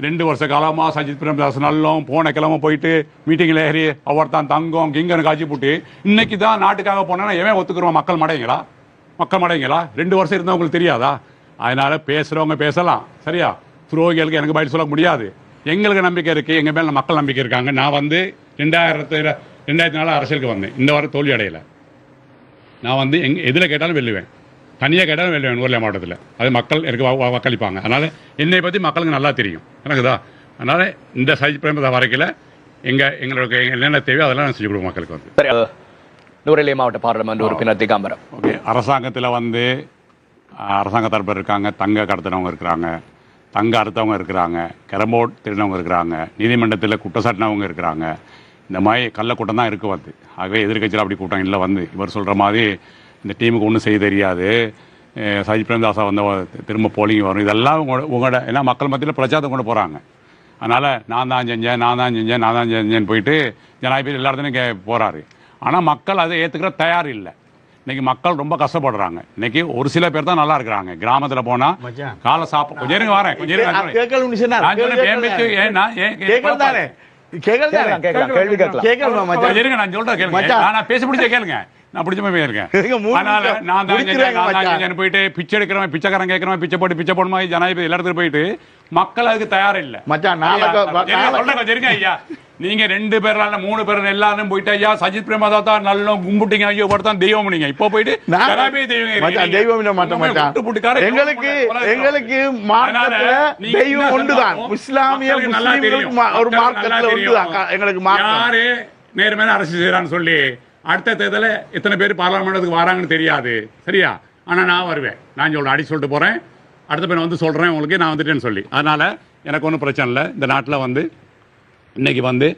2 வருஷ காலமாக சஜித் பிரேமதாஸ் நல்லோம் போன கிழமை போயிட்டு மீட்டிங்கில் ஏறி அவர் தான் தங்கம் கிங்கன்னு காட்சி போட்டு இன்னைக்கு தான் நாட்டுக்காக போனேன்னா எவன் ஒத்துக்குறோம்? மக்கள் மடைங்களா? 2 வருஷம் இருந்தால் உங்களுக்கு தெரியாதா? அதனால பேசுகிறவங்க பேசலாம், சரியா? துரோகிகளுக்கு எனக்கு பதில் சொல்ல முடியாது. எங்களுக்கு நம்பிக்கை இருக்குது, எங்கள் மேலே மக்கள் நம்பிக்கை இருக்காங்க. நான் வந்து 2004 அரசியலுக்கு வந்தேன், இந்த வாரம் தோல்வி அடையலை. நான் வந்து எதில் கேட்டாலும் வெல்லுவேன், தனியாக கேட்டாலும் வெல்லுவேன் ஊரில் மாவட்டத்தில். அது மக்கள் எனக்கு வாக்களிப்பாங்க. அதனால் என்னை பற்றி மக்களுக்கு நல்லா தெரியும் எனக்குதா. அதனால் இந்த சஜித் பிரேமதாஸ் வரைக்கில் எங்களுக்கு என்னென்ன தேவையோ அதெல்லாம் நான் செஞ்சு கொடுப்போம் மக்களுக்கு வந்து. சரி, நுவரெலியா மாவட்ட பாராளுமன்ற உறுப்பினர் திகாம்பரம். ஓகே, அரசாங்கத்தில் வந்து அரசாங்க தரப்பு இருக்காங்க, தங்க கடத்தினவங்க இருக்கிறாங்க, தங்க அறுத்தவங்க இருக்கிறாங்க, கேரம்போர்ட் திருடினவங்க இருக்கிறாங்க, நீதிமன்றத்தில் குற்றச்சாட்டினவங்க இருக்கிறாங்க. இந்த மாதிரி கள்ள கூட்டம் தான் இருக்குது வந்து. ஆகவே எதிர்கட்சியில் அப்படி கூட்டம் இல்லை வந்து. இவர் சொல்கிற மாதிரி இந்த டீமுக்கு ஒன்றும் செய்ய தெரியாது, சஜித் பிரேமதாஸா வந்து திரும்ப போலிங் வரும், இதெல்லாம் உங்களோட ஏன்னா மக்கள் மத்தியில் பிரச்சாரம் கொண்டு போகிறாங்க. அதனால் நான் தான் செஞ்சேன் போயிட்டு ஜனாதிபதி எல்லா இடத்துலையும் போகிறாரு. ஆனால் மக்கள் அதை ஏற்றுக்கிற தயார் இல்லை. இன்னைக்கு மக்கள் ரொம்ப கஷ்டப்படுறாங்க. இன்னைக்கு ஒரு சில பேர் தான் நல்லா இருக்கிறாங்க. கிராமத்தில் போனால் காலை சாப்பிட கொஞ்சம் வரேன் பேச பிடிச்ச கேளுங்க, நான் பிடிச்ச மாதிரி இருக்கேன். நான் போயிட்டு பிச்சை எடுக்கிறவன் பிச்சைக்காரன் கேட்கிறவன் பிச்சை போட்டு ஜனாதிபதி எல்லா இடத்துக்கு போயிட்டு மக்கள் அதுக்கு தயார் இல்லை. ஐயா நீங்க 2 பேரால 3 பேர் எல்லாரும் போயிட்டு ஐயா சஜித் பிரேமதாசா நல்ல கும்பிட்டீங்க ஐயோ படுத்தான் தெய்வம் நீங்க இப்போ போயிட்டு தெய்வம் எங்களுக்கு மார்க்கத்துல தெய்வம் ஒன்றுதான். இஸ்லாமிய முஸ்லிம்களுக்கு ஒரு மார்க்கத்துல ஒன்றுதான் எங்களுக்கு. யாரு நேர்மையான அரசு செய்யறான்னு சொல்லி அடுத்த தேர்தல எத்தனை பேர் பார்லிமெண்ட்டுக்கு வராங்கன்னு தெரியாது, சரியா? ஆனா நான் வருவேன். நான் சொல்றேன், அடி சொல்லிட்டு போறேன், அடுத்த பேர் வந்து சொல்றேன் உங்களுக்கு நான் வந்துட்டேன்னு சொல்லி. அதனால எனக்கு ஒன்றும் பிரச்சனை இல்லை. இந்த நாட்டில் வந்து இன்னைக்கு வந்து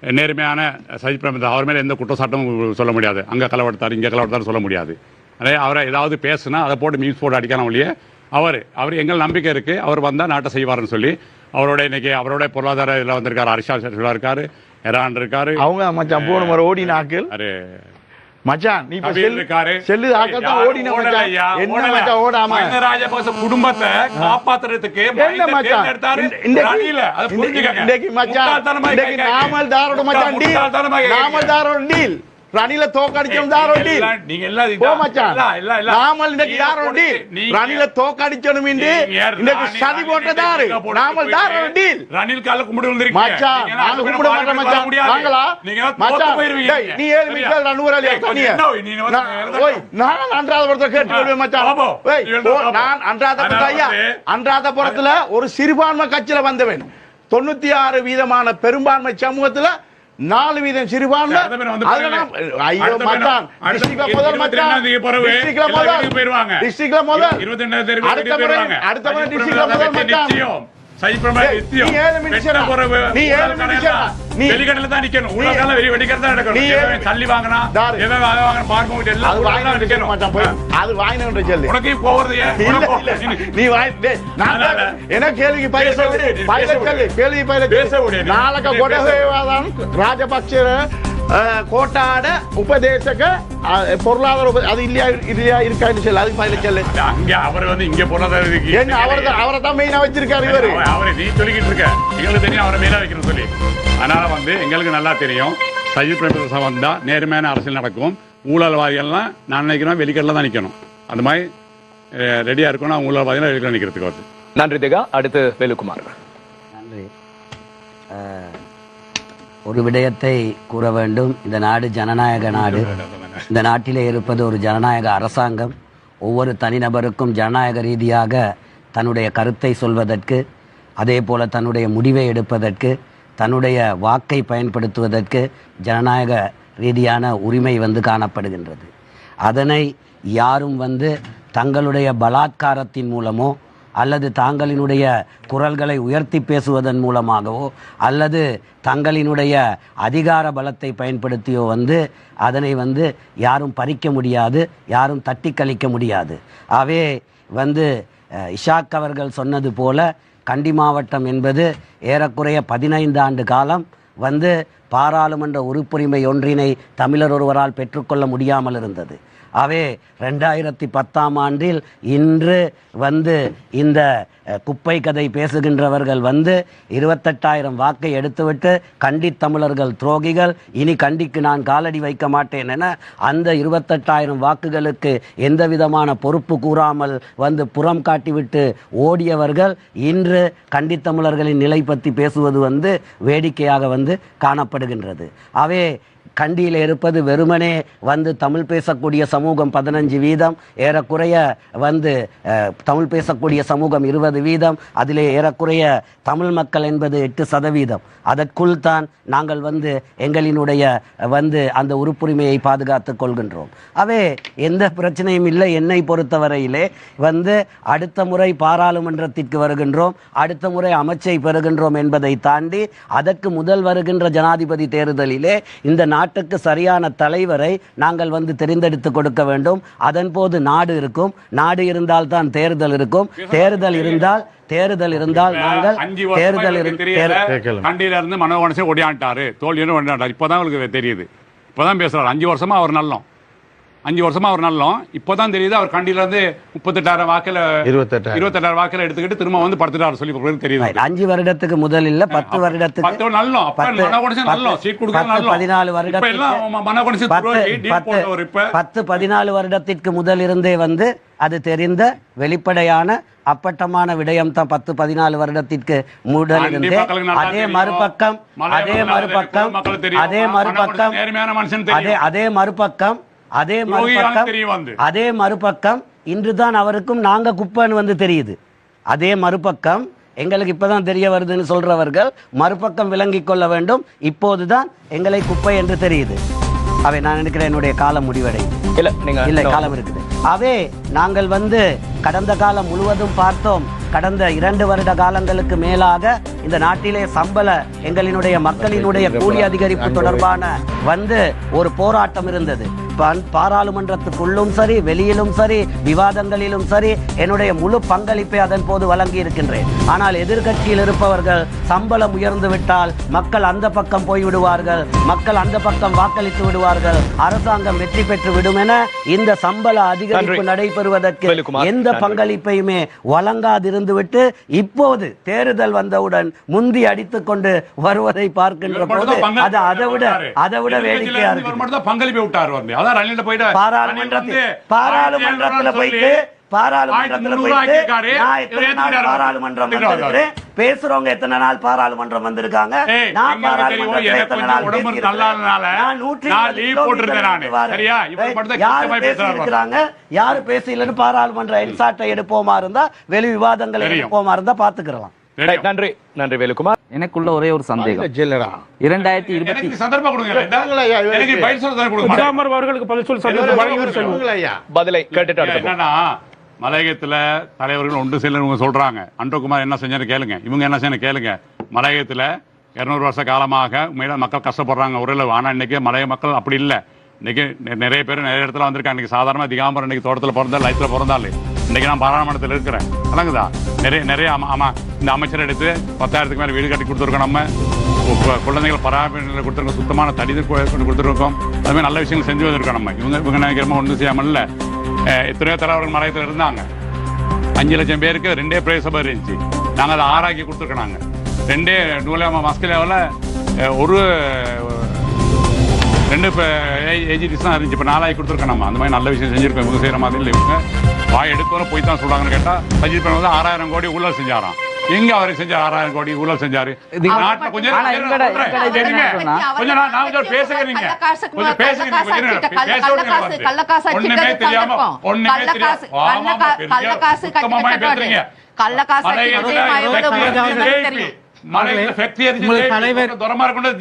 நேர்மையான சஜித் பிரேமதாசா அவர் மேலே எந்த குற்றச்சாட்டும் சொல்ல முடியாது. அங்கே கலவெடுத்தார் இங்கே கலவெடுத்தார் சொல்ல முடியாது. அதே அவரை ஏதாவது பேசுனா அதை போட்டு மீன்ஸ் போட்டு அடிக்கலாம் ஒழிய அவர் எங்கள் நம்பிக்கை இருக்கு அவர் வந்தால் நாட்டை செய்வார்னு சொல்லி அவரோட இன்னைக்கு அவரோட பொருளாதார இதில் வந்திருக்காரு. ஹரிஷா இருக்காரு, எரான் இருக்காரு, அவங்க மச்சான் போன முறை ஓடி நாட்கள் மச்சான் நீ செல்லு ஆக்கத்தான் ஓடின மச்சான். என்ன மச்சான் ஓடாம ராஜபக்ச குடும்பத்தை காப்பாத்துறதுக்கு என்ன மச்சான் இன்னைக்கு மச்சான் இன்னைக்கு நாமல் தாரோட மச்சான் டீல், நாமல் தாரோட டீல் ரணில தோக்கடிச்சோம் தாரோண்டி. நீங்க எல்லாம் போ மச்சான் நாமல் இன்னைக்கு தாரோண்டி ரணில தோக்கடிச்சோம் இன்னைக்கு சதி போட்டதாரு நாமல் தாரோண்டி. ரணில் கால கும்பிடு வந்திருக்கீங்க மச்சான். நாங்க கும்பிட மாட்டோம் மச்சான். நாங்களா மச்சான் நீ 7 மீட்டர் ரன்வராலியா தனியா ஓய் நான் அன்றாதபுரத்துல கேட்டு சொல்வேன் மச்சான். ஓய் நான் அன்றாதபுரத்துல ஒரு சிறுபான்மை கட்சியில வந்தவன். 96% பெரும்பான்மை சமூகத்துல 4% சிறுபான்மை. ஐயோ மச்சான் டிஸ்ட்ரிக்ட்ல முதல் மச்சான் டிஸ்ட்ரிக்ட்ல முதல் அடுத்த முறை டிஸ்ட்ரிக்ட்ல முதல் மச்சான். ராஜபக்ச கோட்டாட உபதேசக பொருளாதார அது இல்லையா இருக்கான்னு சொல்லு. அதுக்கு பயில சொல்லு. அங்க அவர் வந்து இங்க பொருளாதார அவரை தான் மெயினா வச்சிருக்காரு இவரு. அவரை நீ சொல்லிக்கிட்டு இருக்க எங்களுக்கு தெரியும் அவரை மெயினா வைக்கணும்னு சொல்லி. அதனால வந்து எங்களுக்கு நல்லா தெரியும் சஜித் பிரேமதாசா வந்தா நேர்மையான அரசியல் நடக்கும். ஊழல்வாதிகள்லாம் நான் நினைக்கிறேன் வெளிக்கடல தான் நிக்கணும். அந்த மாதிரி ரெடியா இருக்கணும். ஊழல்வாதிகள் வெளிக்கடல நிக்கிறதுக்கு வருது. நன்றி திகா. அடுத்து வேலுக்குமார். நன்றி. ஒரு விடயத்தை கூற வேண்டும். இந்த நாடு ஜனநாயக நாடு. இந்த நாட்டிலே இருப்பது ஒரு ஜனநாயக அரசாங்கம். ஒவ்வொரு தனிநபருக்கும் ஜனநாயக ரீதியாக தன்னுடைய கருத்தை சொல்வதற்கு, அதே போல தன்னுடைய முடிவை எடுப்பதற்கு, தன்னுடைய வாக்கை பயன்படுத்துவதற்கு ஜனநாயக ரீதியான உரிமை வந்து காணப்படுகின்றது. அதனை யாரும் வந்து தங்களுடைய பலாத்காரத்தின் மூலமோ அல்லது தாங்களினுடைய குரல்களை உயர்த்தி பேசுவதன் மூலமாகவோ அல்லது தங்களினுடைய அதிகார பலத்தை பயன்படுத்தியோ வந்து அதனை வந்து யாரும் பறிக்க முடியாது, யாரும் தட்டி கழிக்க முடியாது. ஆகவே வந்து இஷாக் அவர்கள் சொன்னது போல கண்டி மாவட்டம் என்பது ஏறக்குறைய 15 ஆண்டு காலம் வந்து பாராளுமன்ற உறுப்புரிமை ஒன்றினை தமிழர் ஒருவரால் பெற்றுக்கொள்ள முடியாமல் இருந்தது. அவே 2010ஆம் ஆண்டில் இன்று வந்து இந்த குப்பை கதை பேசுகின்றவர்கள் வந்து 28,000 வாக்கை எடுத்துவிட்டு கண்டி தமிழர்கள் துரோகிகள், இனி கண்டிக்கு நான் காலடி வைக்க மாட்டேன் என அந்த 28,000 வாக்குகளுக்கு எந்த விதமான பொறுப்பு கூறாமல் வந்து புறம் காட்டிவிட்டு ஓடியவர்கள் இன்று கண்டி தமிழர்களின் நிலை பற்றி பேசுவது வந்து வேடிக்கையாக வந்து காணப்படுகின்றது. அவே கண்டியில் இருப்பது வெறுமனே வந்து தமிழ் பேசக்கூடிய சமூகம் 15%, ஏறக்குறைய வந்து தமிழ் பேசக்கூடிய சமூகம் 20%, அதிலே ஏறக்குறைய தமிழ் மக்கள் என்பது 8%. அதற்குள் தான் நாங்கள் வந்து எங்களினுடைய வந்து அந்த உறுப்புரிமையை பாதுகாத்துக் கொள்கின்றோம். அவே எந்த பிரச்சனையும் இல்லை. என்னை பொறுத்தவரையிலே வந்து அடுத்த முறை பாராளுமன்றத்திற்கு வருகின்றோம், அடுத்த முறை அமைச்சை பெறுகின்றோம் என்பதை தாண்டி அதற்கு முதல் வருகின்ற ஜனாதிபதி தேர்தலிலே இந்த நாட்டுக்கு சரியான தலைவரை நாங்கள் வந்து தெரிந்தெடுத்து கொடுக்க வேண்டும். அதன் போது நாடு இருக்கும். நாடு இருந்தால் தான் தேர்தல் இருக்கும். தேர்தல் இருந்தால் நாங்கள் கண்டியில இருந்து மனோகணசே ஓடியாண்டாரு, தோல்வியும் ஓடியாண்டாரு. இப்பதான் உங்களுக்கு தெரியுது. இப்பதான் பேசுறாரு. 5 வருஷமா அவர் நல்லோம். 5 வருஷமா அவர் நல்லோம். இப்பதான் தெரியுது அவர் கண்டியில இருந்து 38,000 வாக்குல 28,000 வாக்குல எடுத்துக்கிட்டு திரும்ப வந்து படுத்துட்டாரு சொல்லி தெரியுது. 5 வருடத்துக்கு முதல் இல்ல 10 வருடத்துக்கு 10 நல்லோம். அப்ப மனோகணேசன் நல்லோம். சீட் கொடுக்க நல்லோம். 14 வருடத்துக்கு இப்ப எல்லாம் மனோகணேசன் துரோகி டீல் போட்டவர். இப்ப 14 வருடத்திற்கு முதல் இருந்தே வந்து அது தெரிந்த வெளிப்படையான அப்பட்டமான விடயம் தான். 14 வருடத்திற்கு முதல் இருந்தே அதே மறுபக்கம் இன்றுதான் அவருக்கும் நாங்க குப்பைன்னு வந்து தெரியுது. அதே மறுபக்கம் எங்களுக்கு இப்பதான் தெரிய வருதுன்னு சொல்றவர்கள் மறுபக்கம் விளங்கிக் கொள்ள வேண்டும். இப்போதுதான் எங்களை குப்பை என்று தெரியுது. அவை நான் நினைக்கிறேன் என்னுடைய காலம் முடிவடையுது. இல்லை, காலம் இருக்குது. அவே நாங்கள் வந்து கடந்த காலம் முழுவதும் பார்த்தோம். கடந்த 2 வருட காலங்களுக்கு மேலாக இந்த நாட்டிலே எங்களினுடைய மக்களினுடைய கூலி அதிகரிப்பு தொடர்பான வந்து ஒரு போராட்டம் இருந்தது. பாராளுமன்றத்துக்குள்ளும் சரி வெளியிலும் சரி விவாதங்களிலும் சரி என்னுடைய முழு பங்களிப்பை அதன் போது வழங்கி இருக்கின்றேன். ஆனால் எதிர்கட்சியில் இருப்பவர்கள் சம்பளம் உயர்ந்து விட்டால் மக்கள் அந்த பக்கம் போய்விடுவார்கள், மக்கள் அந்த பக்கம் வாக்களித்து விடுவார்கள், அரசாங்கம் வெற்றி பெற்று விடும் என இந்த சம்பள அதிகரிப்பு நடைபெறுவதற்கு எந்த பங்களிப்பையுமே வழங்காதிருந்துவிட்டு இப்போது தேர்தல் வந்தவுடன் முந்தி அடித்துக் கொண்டு வருவதை பார்க்கின்ற போது அது அதை விட வேடிக்கையா இருக்கு. பாராளுமன்றத்தில் போயிட்டு பேசுறவங்க எத்தனை நாள் பாராளுமன்றம் வந்திருக்காங்க. யாரு பேசலன்னு பாராளுமன்ற என்சாட்டை எடுப்போமா இருந்தா வெளி விவாதங்களை எடுப்போமா இருந்தா பாத்துக்கலாம். நன்றி நன்றி வேலுக்குமார். எனக்குள்ள ஒரே ஒரு சந்தேகம். 2020 பதிலை கேட்டுட்டு மலையகத்துல தலைவர்கள் ஒன்று செல்லுங்க சொல்றாங்க. அன்றகுமார் என்ன செஞ்சாரு கேளுங்க, இவங்க என்ன செய்யணும் கேளுங்க. மலையகத்துல 200 வருஷ காலமாக மக்கள் கஷ்டப்படுறாங்க ஒரு. ஆனா இன்னைக்கு மலைய மக்கள் அப்படி இல்லை. இன்னைக்கு நிறைய பேர் நிறைய இடத்துல வந்திருக்காங்க. இன்னைக்கு சாதாரண திகாம்பரம் இன்னைக்கு தோட்டத்தில் பிறந்தா லைஃப்ல பிறந்தாலே இன்னைக்கு நான் பாராளுமன்றத்தில் இருக்கிறேன். விளங்குதா? நிறைய ஆமா இந்த அமைச்சர் எடுத்து 10,000க்கு மேல வீடு கட்டி கொடுத்துருக்கோம். நம்ம குழந்தைகள் பராமரிப்பு கொடுத்துருக்கோம், சுத்தமான தண்ணீர் கொடுத்துருக்கோம். அது மாதிரி நல்ல விஷயங்கள் செஞ்சு வந்திருக்கோம். நம்ம இவங்க நினைக்கிறோமா ஒன்றும் செய்யாமல் இல்லை. எத்தனையோ தலைவர்கள் மலையத்தில் இருந்தாங்க. 5 லட்சம் பேருக்கு 2 பிரதேச சபை இருந்துச்சு. நாங்கள் அதை 6 கொடுத்துருக்கோம். நாங்கள் 2 மஸ்கலேவில் ஒரு 2 ஏஜிடிஸ் தான் இருந்துச்சு. இப்போ 4 கொடுத்துருக்கோம். நம்ம அந்த மாதிரி நல்ல விஷயம் செஞ்சுருக்கோம். இவங்க செய்கிற மாதிரி இல்லை. இவங்க வாய் எடுத்தவரை போய் தான் சொல்றாங்கன்னு கேட்டால் சஜித் பிரேமதாஸ் வந்து 6,000 கோடி ஊழல் செஞ்சாராம். எங்க அவரை செஞ்சார்? 6,000 கோடி ஊழல் செஞ்சாரு. கொஞ்சம் ஒண்ணுமே தெரியாம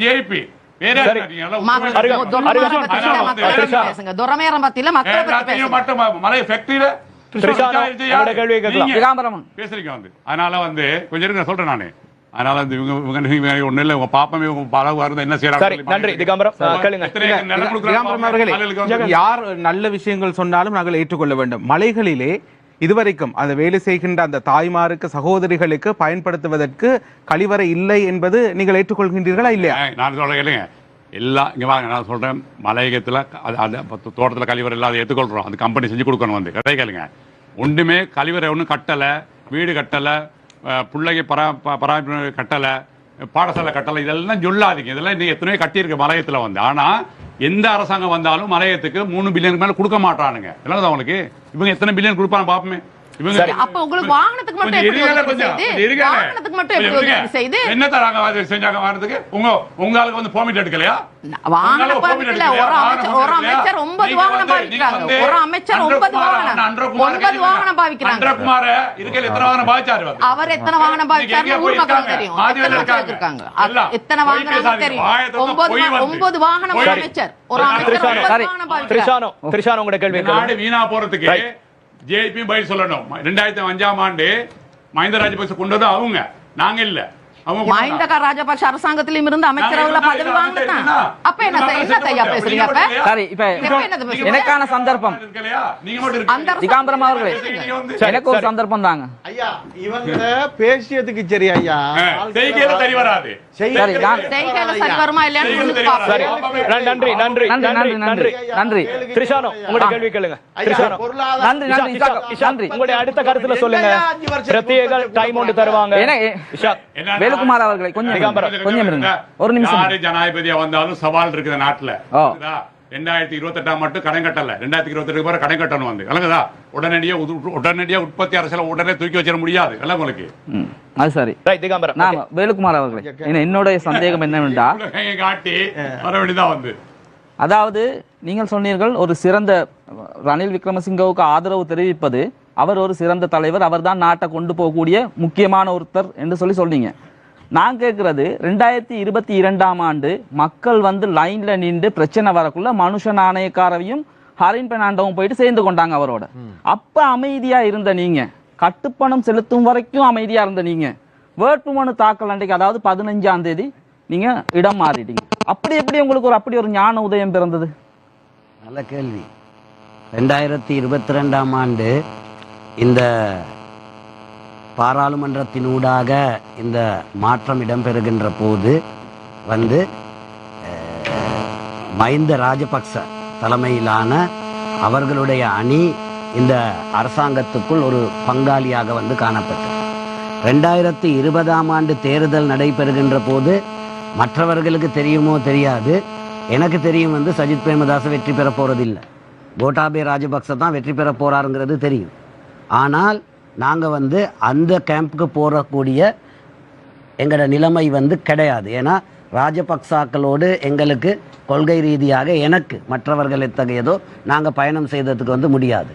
ஜேபி அதனால வந்து கொஞ்சம் சொல்றேன் நானு. அதனால ஒண்ணு இல்ல உங்க பாப்பமே என்ன செய்யறாங்க. யார் நல்ல விஷயங்கள் சொன்னாலும் நாங்கள் ஏற்றுக்கொள்ள வேண்டும். மலைகளிலே இதுவரைக்கும் அந்த வேலை செய்கின்ற அந்த தாய்மாருக்கு சகோதரிகளுக்கு பயன்படுத்துவதற்கு கழிவறை இல்லை என்பது நீங்கள் ஏற்றுக்கொள்கின்றீர்களா இல்லையா? நான் சொல்றேன் கேளுங்க. எல்லாம் இங்க வாங்க, நான் சொல்றேன். மலையகத்துல தோட்டத்துல கழிவறை இல்லாத ஏற்றுக்கொள்றோம். அந்த கம்பெனி செஞ்சு கொடுக்கணும். வந்து கதை கேளுங்க. ஒன்றுமே கழிவறை ஒன்றும் கட்டலை, வீடு கட்டலை, பிள்ளைங்க பராமரிப்பு கட்டலை, பாடசாலை கட்டலை, இதெல்லாம் சொல்லாதீங்க. இதெல்லாம் இன்னைக்கு எத்தனையோ கட்டியிருக்கு மலையத்தில் வந்து. ஆனால் எந்த அரசாங்கம் வந்தாலும் மலையத்துக்கு 3 பில்லியனுக்கு மேலே கொடுக்க மாட்டானுங்க. எல்லாம் அவங்களுக்கு இவங்க எத்தனை பில்லியன் கொடுப்பாங்க பார்ப்போமே. என்ன தராங்க செஞ்சாங்க வாங்கினதுக்கு? உங்களுக்கு வந்து பெர்மிட் எடுக்கலையா? வீணா போறதுக்கு ஜேபி பதில் சொல்லணும். 2005ஆம் ஆண்டு மஹிந்த ராஜபக்சே கொண்டு வந்து அவங்க, நாங்க இல்ல. மஹிந்த ராஜபக்ஷ அரசாங்கத்திலும் இருந்து அமைச்சரவையில பதவி வாங்கினா அப்ப என்னத்தையா பேசுறீங்க? அப்ப சரி, இப்ப எனக்கான சந்தர்ப்பம் திகாம்பரம் அவர்களே, எனக்கு ஒரு சந்தர்ப்பம் தாங்க. ஐயா இவங்க பேசியதுக்கு சரி ஐயா, செய்கையில சரி வராது. சரி, செய்கையில சரி வருமா இல்லையான்னு சரி, நன்றி நன்றி நன்றி நன்றி நன்றி. கிருஷானோ, உங்களுடைய கேள்வி கேளுங்க. கிருஷானோ, நன்றி நன்றி நன்றி. உங்களுடைய அடுத்த கருத்துல சொல்லுங்க. பிரத்யேக டைம் ஒன்று தருவாங்க. வேலுக்குமார் அவர்களை கொஞ்சம் இருங்க, ஒரு நிமிஷம். ஜனாதிபதியா வந்தாலும் சவால் இருக்குது நாட்டுல. 2028 மட்டும் கடன் கட்டல, 2022 கடன் கட்டணும் வந்து விளங்குதா? உடனடியா உற்பத்தி அரசியல உடனே தூக்கி வச்சிட முடியாது. உங்களுக்கு அது சரி. நான் வேலுக்குமார் அவர்களே, என்னோட சந்தேகம் என்னவென்றா காட்டி வர வேண்டியதான் வந்து, அதாவது நீங்கள் சொன்னீர்கள் ஒரு சிறந்த ரணில் விக்ரமசிங்கவுக்கு ஆதரவு தெரிவிப்பது, அவர் ஒரு சிறந்த தலைவர், அவர் தான் நாட்டை கொண்டு போகக்கூடிய முக்கியமான ஒருத்தர் என்று சொன்னீங்க. நான் கேட்கறது 2022ஆம் ஆண்டு மக்கள் வந்து லைன்ல நின்று பிரச்சனை வரக்குள்ள மனுஷ நாணயக்காரவையும் ஹரின் பெர்னாண்டோவும் போயிட்டு சேர்ந்து கொண்டாங்க அவரோட. அப்ப அமைதியா இருந்த நீங்க, கட்டுப்பணம் செலுத்தும் வரைக்கும் அமைதியா இருந்த நீங்க, வேட்புமனு தாக்கல் அன்றைக்கு, அதாவது 15ஆம் தேதி நீங்க இடம் மாறிட்டீங்க. அப்படி எப்படி உங்களுக்கு அப்படி ஒரு ஞான உதயம் பிறந்தது? நல்ல கேள்வி. 2022ஆம் ஆண்டு இந்த பாராளுமன்றத்தினூடாக இந்த மாற்றம் இடம்பெறுகின்ற போது வந்து மஹிந்த ராஜபக்ச தலைமையிலான அவர்களுடைய அணி இந்த அரசாங்கத்துக்குள் ஒரு பங்காளியாக வந்து காணப்பட்டது. 2020ஆம் ஆண்டு தேர்தல் நடைபெறுகின்ற போது மற்றவர்களுக்கு தெரியுமோ தெரியாது, எனக்கு தெரியும் வந்து சஜித் பிரேமதாச வெற்றி பெற போறதில்லை, கோட்டாபே ராஜபக்ச தான் வெற்றி பெற போறாருங்கிறது தெரியும். ஆனால் நாங்கள் வந்து அந்த கேம்புக்கு போகக்கூடிய எங்களோட நிலைமை வந்து கிடையாது. ஏன்னா ராஜபக்சாக்களோடு எங்களுக்கு கொள்கை ரீதியாக எனக்கு மற்றவர்கள் எத்தகையதோ நாங்கள் பயணம் செய்ததுக்கு வந்து முடியாது.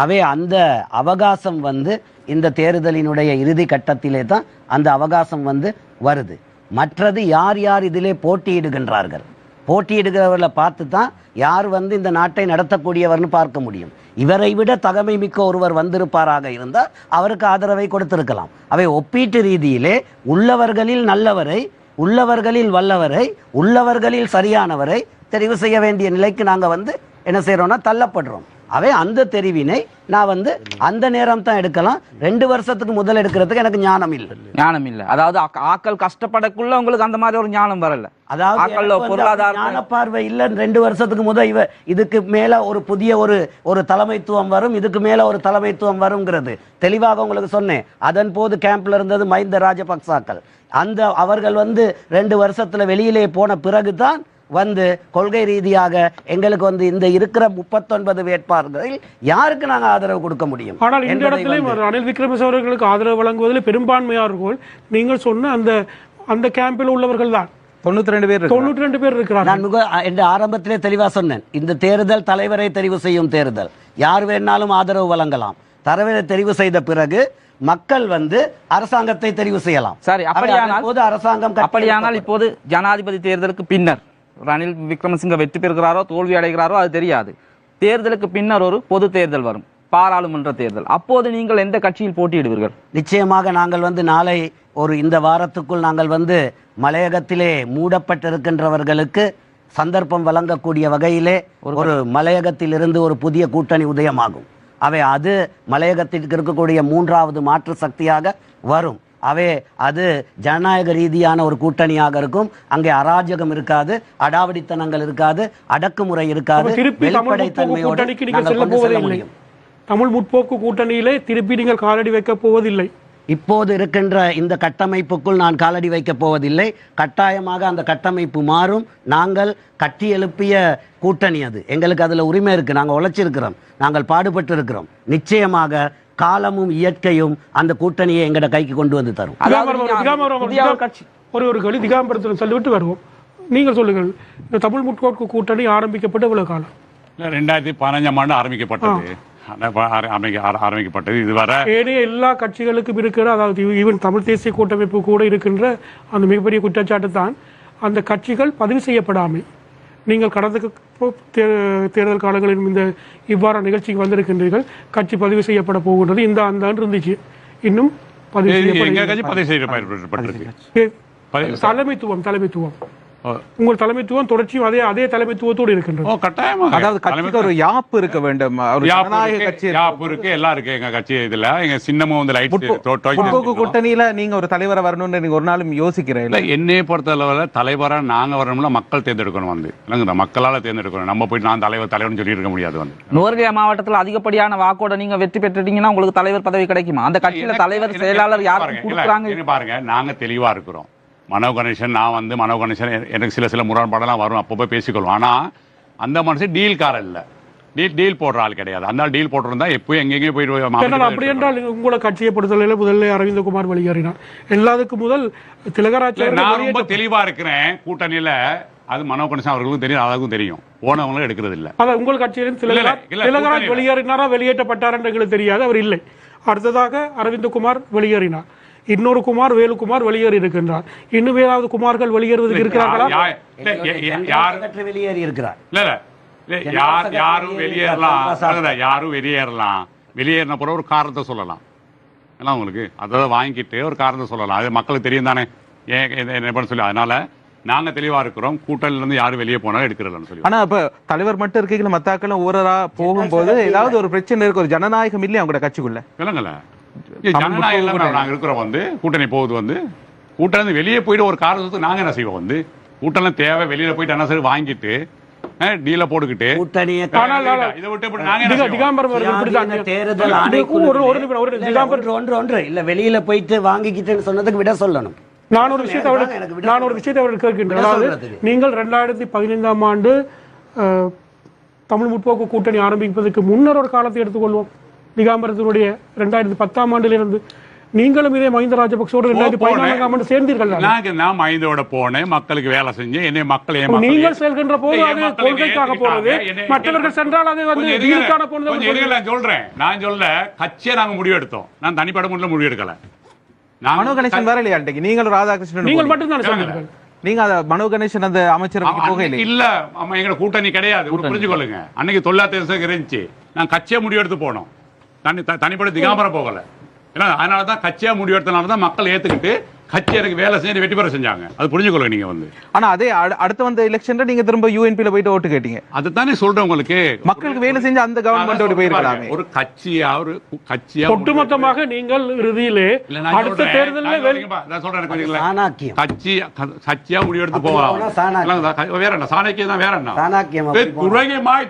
அவை அந்த அவகாசம் வந்து இந்த தேர்தலினுடைய இறுதி கட்டத்திலே தான் அந்த அவகாசம் வந்து வருது. மற்றது யார் யார் இதிலே போட்டியிடுகின்றார்கள், போட்டியிடுகிறவர்களை பார்த்து தான் யார் வந்து இந்த நாட்டை நடத்தக்கூடியவர்னு பார்க்க முடியும். இவரை விட தகமை மிக்க ஒருவர் வந்திருப்பாராக இருந்தால் அவருக்கு ஆதரவை கொடுத்திருக்கலாம். அவை ஒப்பீட்டு ரீதியிலே உள்ளவர்களில் நல்லவரை, உள்ளவர்களில் வல்லவரை, உள்ளவர்களில் சரியானவரை தெரிவு செய்ய வேண்டிய நிலைக்கு நாங்கள் வந்து என்ன செய்கிறோம்னா தள்ளப்படுறோம். அவை அந்த தெரிவினை நான் வந்து அந்த நேரம் தான் எடுக்கலாம். 2 வருஷத்துக்கு முதல் எடுக்கிறதுக்கு எனக்கு ஞானம் இல்லை. அதாவது ஆக்கள் கஷ்டப்படக்குள்ள உங்களுக்கு அந்த மாதிரி ஒரு ஞானம் வரல. அதாவது ஞான பார்வை இல்லை. 2 வருஷத்துக்கு முதல் இதுக்கு மேல ஒரு புதிய ஒரு தலைமைத்துவம் வரும், இதுக்கு மேல ஒரு தலைமைத்துவம் வருங்கிறது தெளிவாக உங்களுக்கு சொன்னேன். அதன் போது கேம்ப்ல இருந்தது மஹிந்த ராஜபக்சாக்கள். அந்த அவர்கள் வந்து 2 வருஷத்துல வெளியிலே போன பிறகுதான் வந்து கொள்கை ரீதியாக எங்களுக்கு வந்து இந்த இருக்கிற 39 வேட்பாளர்களில் யாருக்கு நாங்கள் ஆதரவு கொடுக்க முடியும். ஆனால் இந்த இடத்துல ரணில் விக்ரமசிங்க அவர்களுக்கு ஆதரவு வழங்குவதில் பெரும்பான்மையாளர்கள் நீங்கள் சொன்ன அந்த கேம்பில் உள்ளவர்கள் தான். 92 பேர் இருக்கிறார். நான் ஆரம்பத்திலே தெளிவா சொன்னேன், இந்த தேர்தல் தலைவரை தெரிவு செய்யும் தேர்தல், யார் வேணாலும் ஆதரவு வழங்கலாம். தலைவரை தெரிவு செய்த பிறகு மக்கள் வந்து அரசாங்கத்தை தெரிவு செய்யலாம். சரி, அப்படியானால் இப்போது ஜனாதிபதி தேர்தலுக்கு பின்னர் ரணில் விக்ரமசிங்க வெற்றி பெறுகிறாரோ தோல்வி அடைகிறாரோ அது தெரியாது. தேர்தலுக்கு பின்னர் ஒரு பொது தேர்தல் வரும், பாராளுமன்ற தேர்தல். அப்போது நீங்கள் எந்த கட்சியில் போட்டியிடுவீர்கள்? நிச்சயமாக நாங்கள் வந்து நாளை இந்த வாரத்துக்குள் நாங்கள் வந்து மலையகத்திலே மூடப்பட்டிருக்கின்றவர்களுக்கு சந்தர்ப்பம் வழங்கக்கூடிய வகையிலே ஒரு மலையகத்தில் இருந்து ஒரு புதிய கூட்டணி உதயமாகும். அவை அது மலையகத்திற்கு இருக்கக்கூடிய 3வது மாற்று சக்தியாக வரும். அது ஜனநாயக ரீதியான ஒரு கூட்டணியாக இருக்கும். அங்கே அராஜகம் இருக்காது, அடாவடித்தனங்கள் இருக்காது, அடக்குமுறை இருக்காது, வெளிப்படைத்தன்மையோடு தமிழ் முற்போக்கு கூட்டணியிலே திருப்பி நீங்கள் காலடி வைக்க போவதில்லை. இப்போது இருக்கின்ற இந்த கட்டமைப்புக்குள் நான் காலடி வைக்கப் போவதில்லை. கட்டாயமாக அந்த கட்டமைப்பு மாறும். நாங்கள் கட்டி எழுப்பிய கூட்டணி அது, எங்களுக்கு அதில் உரிமை இருக்கு, நாங்கள் உழைச்சிருக்கிறோம், நாங்கள் பாடுபட்டு இருக்கிறோம். நிச்சயமாக காலமும் இயற்கையும் அந்த கூட்டணியை எங்கட கைக்கு கொண்டு வந்து தரும். ஒரு கேள்வி திகாம்பரத்தில் சொல்லிவிட்டு வருவோம். நீங்கள் சொல்லுங்கள், இந்த தமிழ் முற்போக்கு கூட்டணி ஆரம்பிக்கப்பட்ட எவ்வளவு காலம்? 2015ஆம் ஆண்டு ஆரம்பிக்கப்பட்டது. இதுவரை எல்லா கட்சிகளுக்கும் இருக்கிற, அதாவது ஈவன் தமிழ் தேசிய கூட்டமைப்பு கூட இருக்கின்ற அந்த மிகப்பெரிய குற்றச்சாட்டு தான் அந்த கட்சிகள் பதிவு செய்யப்படாமை. நீங்கள் கடந்த தேர்தல் காலங்களில் இவ்வாறு நிகழ்ச்சிக்கு வந்திருக்கின்றீர்கள், கட்சி பதிவு செய்யப்பட போகின்றது, இந்த அந்த இருந்துச்சு, இன்னும் எங்க கட்சி பதிவு செய்யப்பட்டிருக்கு. தலைமைத்துவம் உங்கள் தலைமைத்துவம் தொடர்ச்சியும் அதே தலைமைத்துவத்தோடு இருக்கின்றது. அதாவது கட்சிக்கு ஒரு யாப்பு இருக்க வேண்டும். யாப்பு இருக்கு, எல்லாம் இருக்கு எங்க கட்சி. இதுல எங்க சின்னமும் வந்து முற்போக்கு கூட்டணியில நீங்க ஒரு தலைவரை வரணும்னு நீங்க ஒரு நாளும் யோசிக்கிறீங்களா? என்னைய பொறுத்தளவுல தலைவரா நாங்க வரணும்ல, மக்கள் தேர்ந்தெடுக்கணும். வந்து இல்லைங்க, மக்களால தேர்ந்தெடுக்கணும். நம்ம போயிட்டு நான் தலைவர்னு சொல்லி இருக்க முடியாது. வந்து நுவரெலியா மாவட்டத்தில் அதிகப்படியான வாக்கோட நீங்க வெற்றி பெற்றுட்டீங்கன்னா உங்களுக்கு தலைவர் பதவி கிடைக்குமா? அந்த கட்சியில தலைவர் செயலாளர் யாருக்கு கொடுக்குறாங்க பாருங்க. நாங்க தெளிவா இருக்கிறோம். மனோ கணேசன், நான் வந்து மனோ கணேசன் எனக்கு சில முரண்பாடெல்லாம் வரும், அப்போ போய் பேசிக்கொள்வோம். ஆனா அந்த மனுஷன் டீல்காரர் இல்ல, டீல் போடுற ஆள் கிடையாது. அந்த டீல் போட்டிருந்தா எப்பயும் எங்கெங்கேயும் போயிட்டு. அப்படி என்றால் உங்களை கட்சியை பொறுத்தவரையில முதல்ல அரவிந்தகுமார் வெளியேறினார். எல்லாத்துக்கும் முதல் திலகராஜ். நான் ரொம்ப தெளிவா இருக்கிறேன் கூட்டணியில. அது மனோ கணேசன் அவர்களுக்கும் தெரியும், அழகும் தெரியும். போனவங்களும் எடுக்கிறது இல்ல. அதான் உங்கள் கட்சியிலும் திலகராஜ் வெளியேறினாரா வெளியேற்றப்பட்டார் என்று எங்களுக்கு தெரியாது, அவர் இல்லை. அடுத்ததாக அரவிந்தகுமார் வெளியேறினார். இன்னொரு குமார் வேலுக்குமார் வெளியேறி இருக்கின்றார். இன்னும் ஏதாவது குமார்கள் வெளியேறுவதற்கு இருக்கிறார்களா? வெளியேறி இருக்கிறார். யாரும் வெளியேறலாம். வெளியேறின பிறகு ஒரு காரணத்தை சொல்லலாம். எல்லாம் உங்களுக்கு அதை வாங்கிட்டு ஒரு காரணத்தை சொல்லலாம். அது மக்களுக்கு தெரியும் தானே ஏன் சொல்லி. அதனால நாங்க தெளிவா இருக்கிறோம். கூட்டணில இருந்து யாரும் வெளியே போனாலும் எடுக்கிறதுன்னு சொல்லி. ஆனா இப்ப தலைவர் மட்டும் இருக்கீங்க, மத்தாக்களும் ஊரரா போகும்போது ஏதாவது ஒரு பிரச்சனை இருக்கு. ஒரு ஜனநாயகம் இல்லையா உங்களோட கட்சிக்குள்ள? இல்லைங்கள, ஜனநாயகம் நாங்க இருக்கிறோம். வந்து கூட்டணி போகுது, வந்து கூட்டணி வெளியே போயிட்டு ஒரு காரணத்துக்கு நாங்க என்ன செய்வோம்? வந்து கூட்டணி தேவை, வெளியில போயிட்டு என்ன செய்ய வாங்கிட்டு டீல போட்டுக்கிட்டு வெளியில போயிட்டு வாங்கிக்கிட்டு சொன்னதுக்கு விட சொல்லணும். நான் ஒரு விஷயத்தை அவர்கள் கேட்கின்றேன். நீங்கள் 2015ஆம் ஆண்டு தமிழ் முற்போக்கு கூட்டணி ஆரம்பிப்பதற்கு முன்னர் ஒரு காலத்தை எடுத்துக்கொள்வோம். திகாம்பரத்தினுடைய 2010ஆம் ஆண்டிலிருந்து நீங்களும் இதே மஹிந்த ராஜபக்சோடு 2014ஆம் ஆண்டு சேர்ந்தீர்கள். நான் மஹிந்தோட போனேன், மக்களுக்கு வேலை செஞ்சேன். என்னை மக்கள் நீங்கள் செல்கின்ற போது அது கொள்கைக்காக போனது, மற்றவர்கள் சென்றால் அது வந்து டீலுக்கான போனது. சொல்றேன், நான் சொல்ல கட்சியை நாங்க முடிவெடுத்தோம். நான் தனிப்பட்ட முறையில் முடிவெடுக்கல. மனோ கணேசன் வேற இல்லையா? நீங்கள் ராதாகிருஷ்ணன் நீங்கள் மட்டும் தான் சொன்னீர்கள். நீங்க மனோ கணேசன் அந்த அமைச்சரவைக்கு போக இல்ல. எங்க கூட்டணி கிடையாது, புரிஞ்சுக்கொள்ளுங்க. அன்னைக்கு தொழிலாளர் இருந்துச்சு. நான் கட்சியை முடிவெடுத்து போனோம், தனிப்பட்ட திகாம்பரம் போகல. அதனாலதான் கட்சியா முடிவெடுத்தனாலதான் மக்கள் ஏத்துக்கிட்டு கட்சி எனக்கு வேலை செஞ்சு வெற்றி பெற செஞ்சாங்க. அது புரிஞ்சுக்கொள்ள நீங்க வந்து. ஆனா அதே அடுத்து வந்த எலெக்ஷன்ல நீங்க திரும்ப யூஎன்பில போயிட்டு ஓட்டு கேட்டீங்க. அதுதானே சொல்றேன் உங்களுக்கு. மக்களுக்கு வேலை செஞ்சு அந்த கவர்மெண்டோட போயிருக்கலாமே. ஒரு கட்சியா ஒட்டுமொத்தமாக நீங்கள் இறுதியிலே அடுத்த தேர்தலில் நான் சொல்றேன், கட்சியா முடிவெடுத்து போவாங்க. வேற என்ன சாணக்கியம் தான்? வேற என்ன துறையமாய்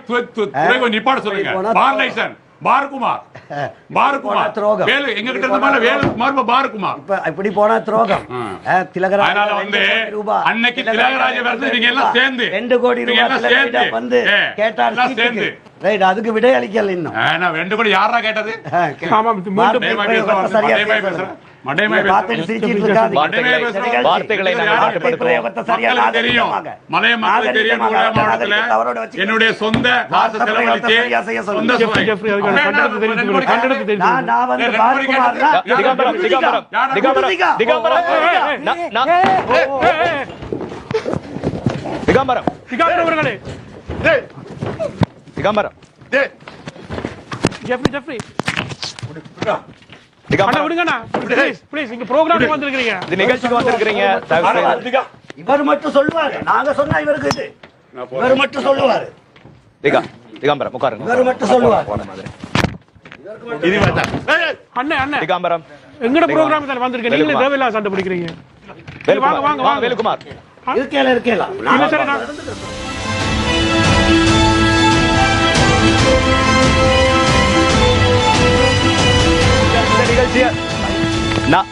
நிப்பாட சொல்லுங்க. பாரகுமார் எங்க கிட்ட இருந்த வேலுக்குமார் பாரகுமார் இப்படி போனா துரோகம். அதனால வந்து அன்னைக்கு திலகராஜ வரது நீங்க எல்லாம் சேர்ந்து 2 கோடி ரூபாய் வந்து கேட்டார் சேர்ந்து. ரைட், அதுக்கு விடை அளிக்கல. இன்னும் 2 கோடி யாரா கேட்டது? என்னுடைய சொந்த இவர் மட்டும் சொல்லுவாரு, நாங்க சொன்னா இவருக்கு இது. இவர் மட்டும் சொல்லுவாரு. திகாம்பரம் உட்காருங்க. இவர் மட்டும் சொல்லுவாரு. திகாம்பரம் எங்கட ப்ரோகிராம் இத வந்திருக்கீங்க, நீங்க தேவையில்லாம சண்டை பிடிக்கிறீங்க. வாங்க வாங்க வாங்க வேலுக்குமார். இருக்கலாம். இல்ல சரி, நான்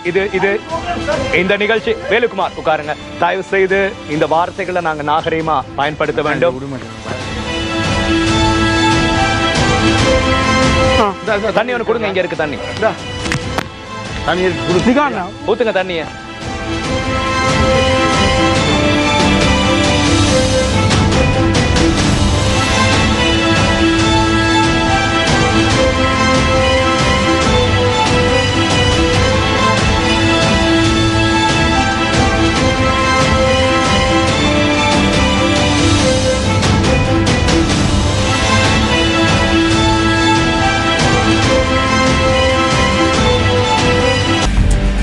இந்த நிகழ்ச்சி வேலுக்குமார் உட்காருங்க. தயவு செய்து இந்த வார்த்தைகளை நாங்க நாகரீகமா பயன்படுத்த வேண்டும். தண்ணி ஒன்று கொடுங்க. இங்க இருக்கு தண்ணி. ஊத்துங்க தண்ணிய.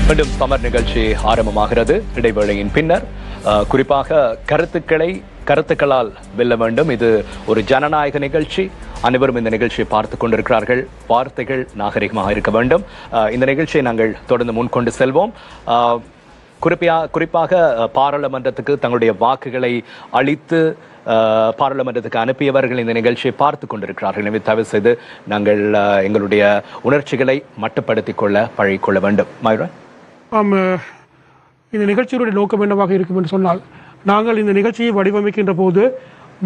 மீண்டும் சமர் நிகழ்ச்சி ஆரம்பமாகிறது. இடைவேளையின் பின்னர் குறிப்பாக கருத்துக்களால் வெல்ல வேண்டும். இது ஒரு ஜனநாயக நிகழ்ச்சி. அனைவரும் இந்த நிகழ்ச்சியை பார்த்துக் கொண்டிருக்கிறார்கள். வார்த்தைகள் நாகரிகமாக இருக்க வேண்டும். இந்த நிகழ்ச்சியை நாங்கள் தொடர்ந்து முன்கொண்டு செல்வோம். குறிப்பாக பாராளுமன்றத்துக்கு தங்களுடைய வாக்குகளை அளித்து பாராளுமன்றத்துக்கு அனுப்பியவர்கள் இந்த நிகழ்ச்சியை பார்த்து கொண்டிருக்கிறார்கள். எனவே தயவு செய்து நாங்கள் எங்களுடைய உணர்ச்சிகளை மட்டுப்படுத்திக் கொள்ள பழகிக்கொள்ள வேண்டும். இந்த நிகழ்ச்சியினுடைய நோக்கம் என்னவாக இருக்கும் என்று சொன்னால், நாங்கள் இந்த நிகழ்ச்சியை வடிவமைக்கின்ற போது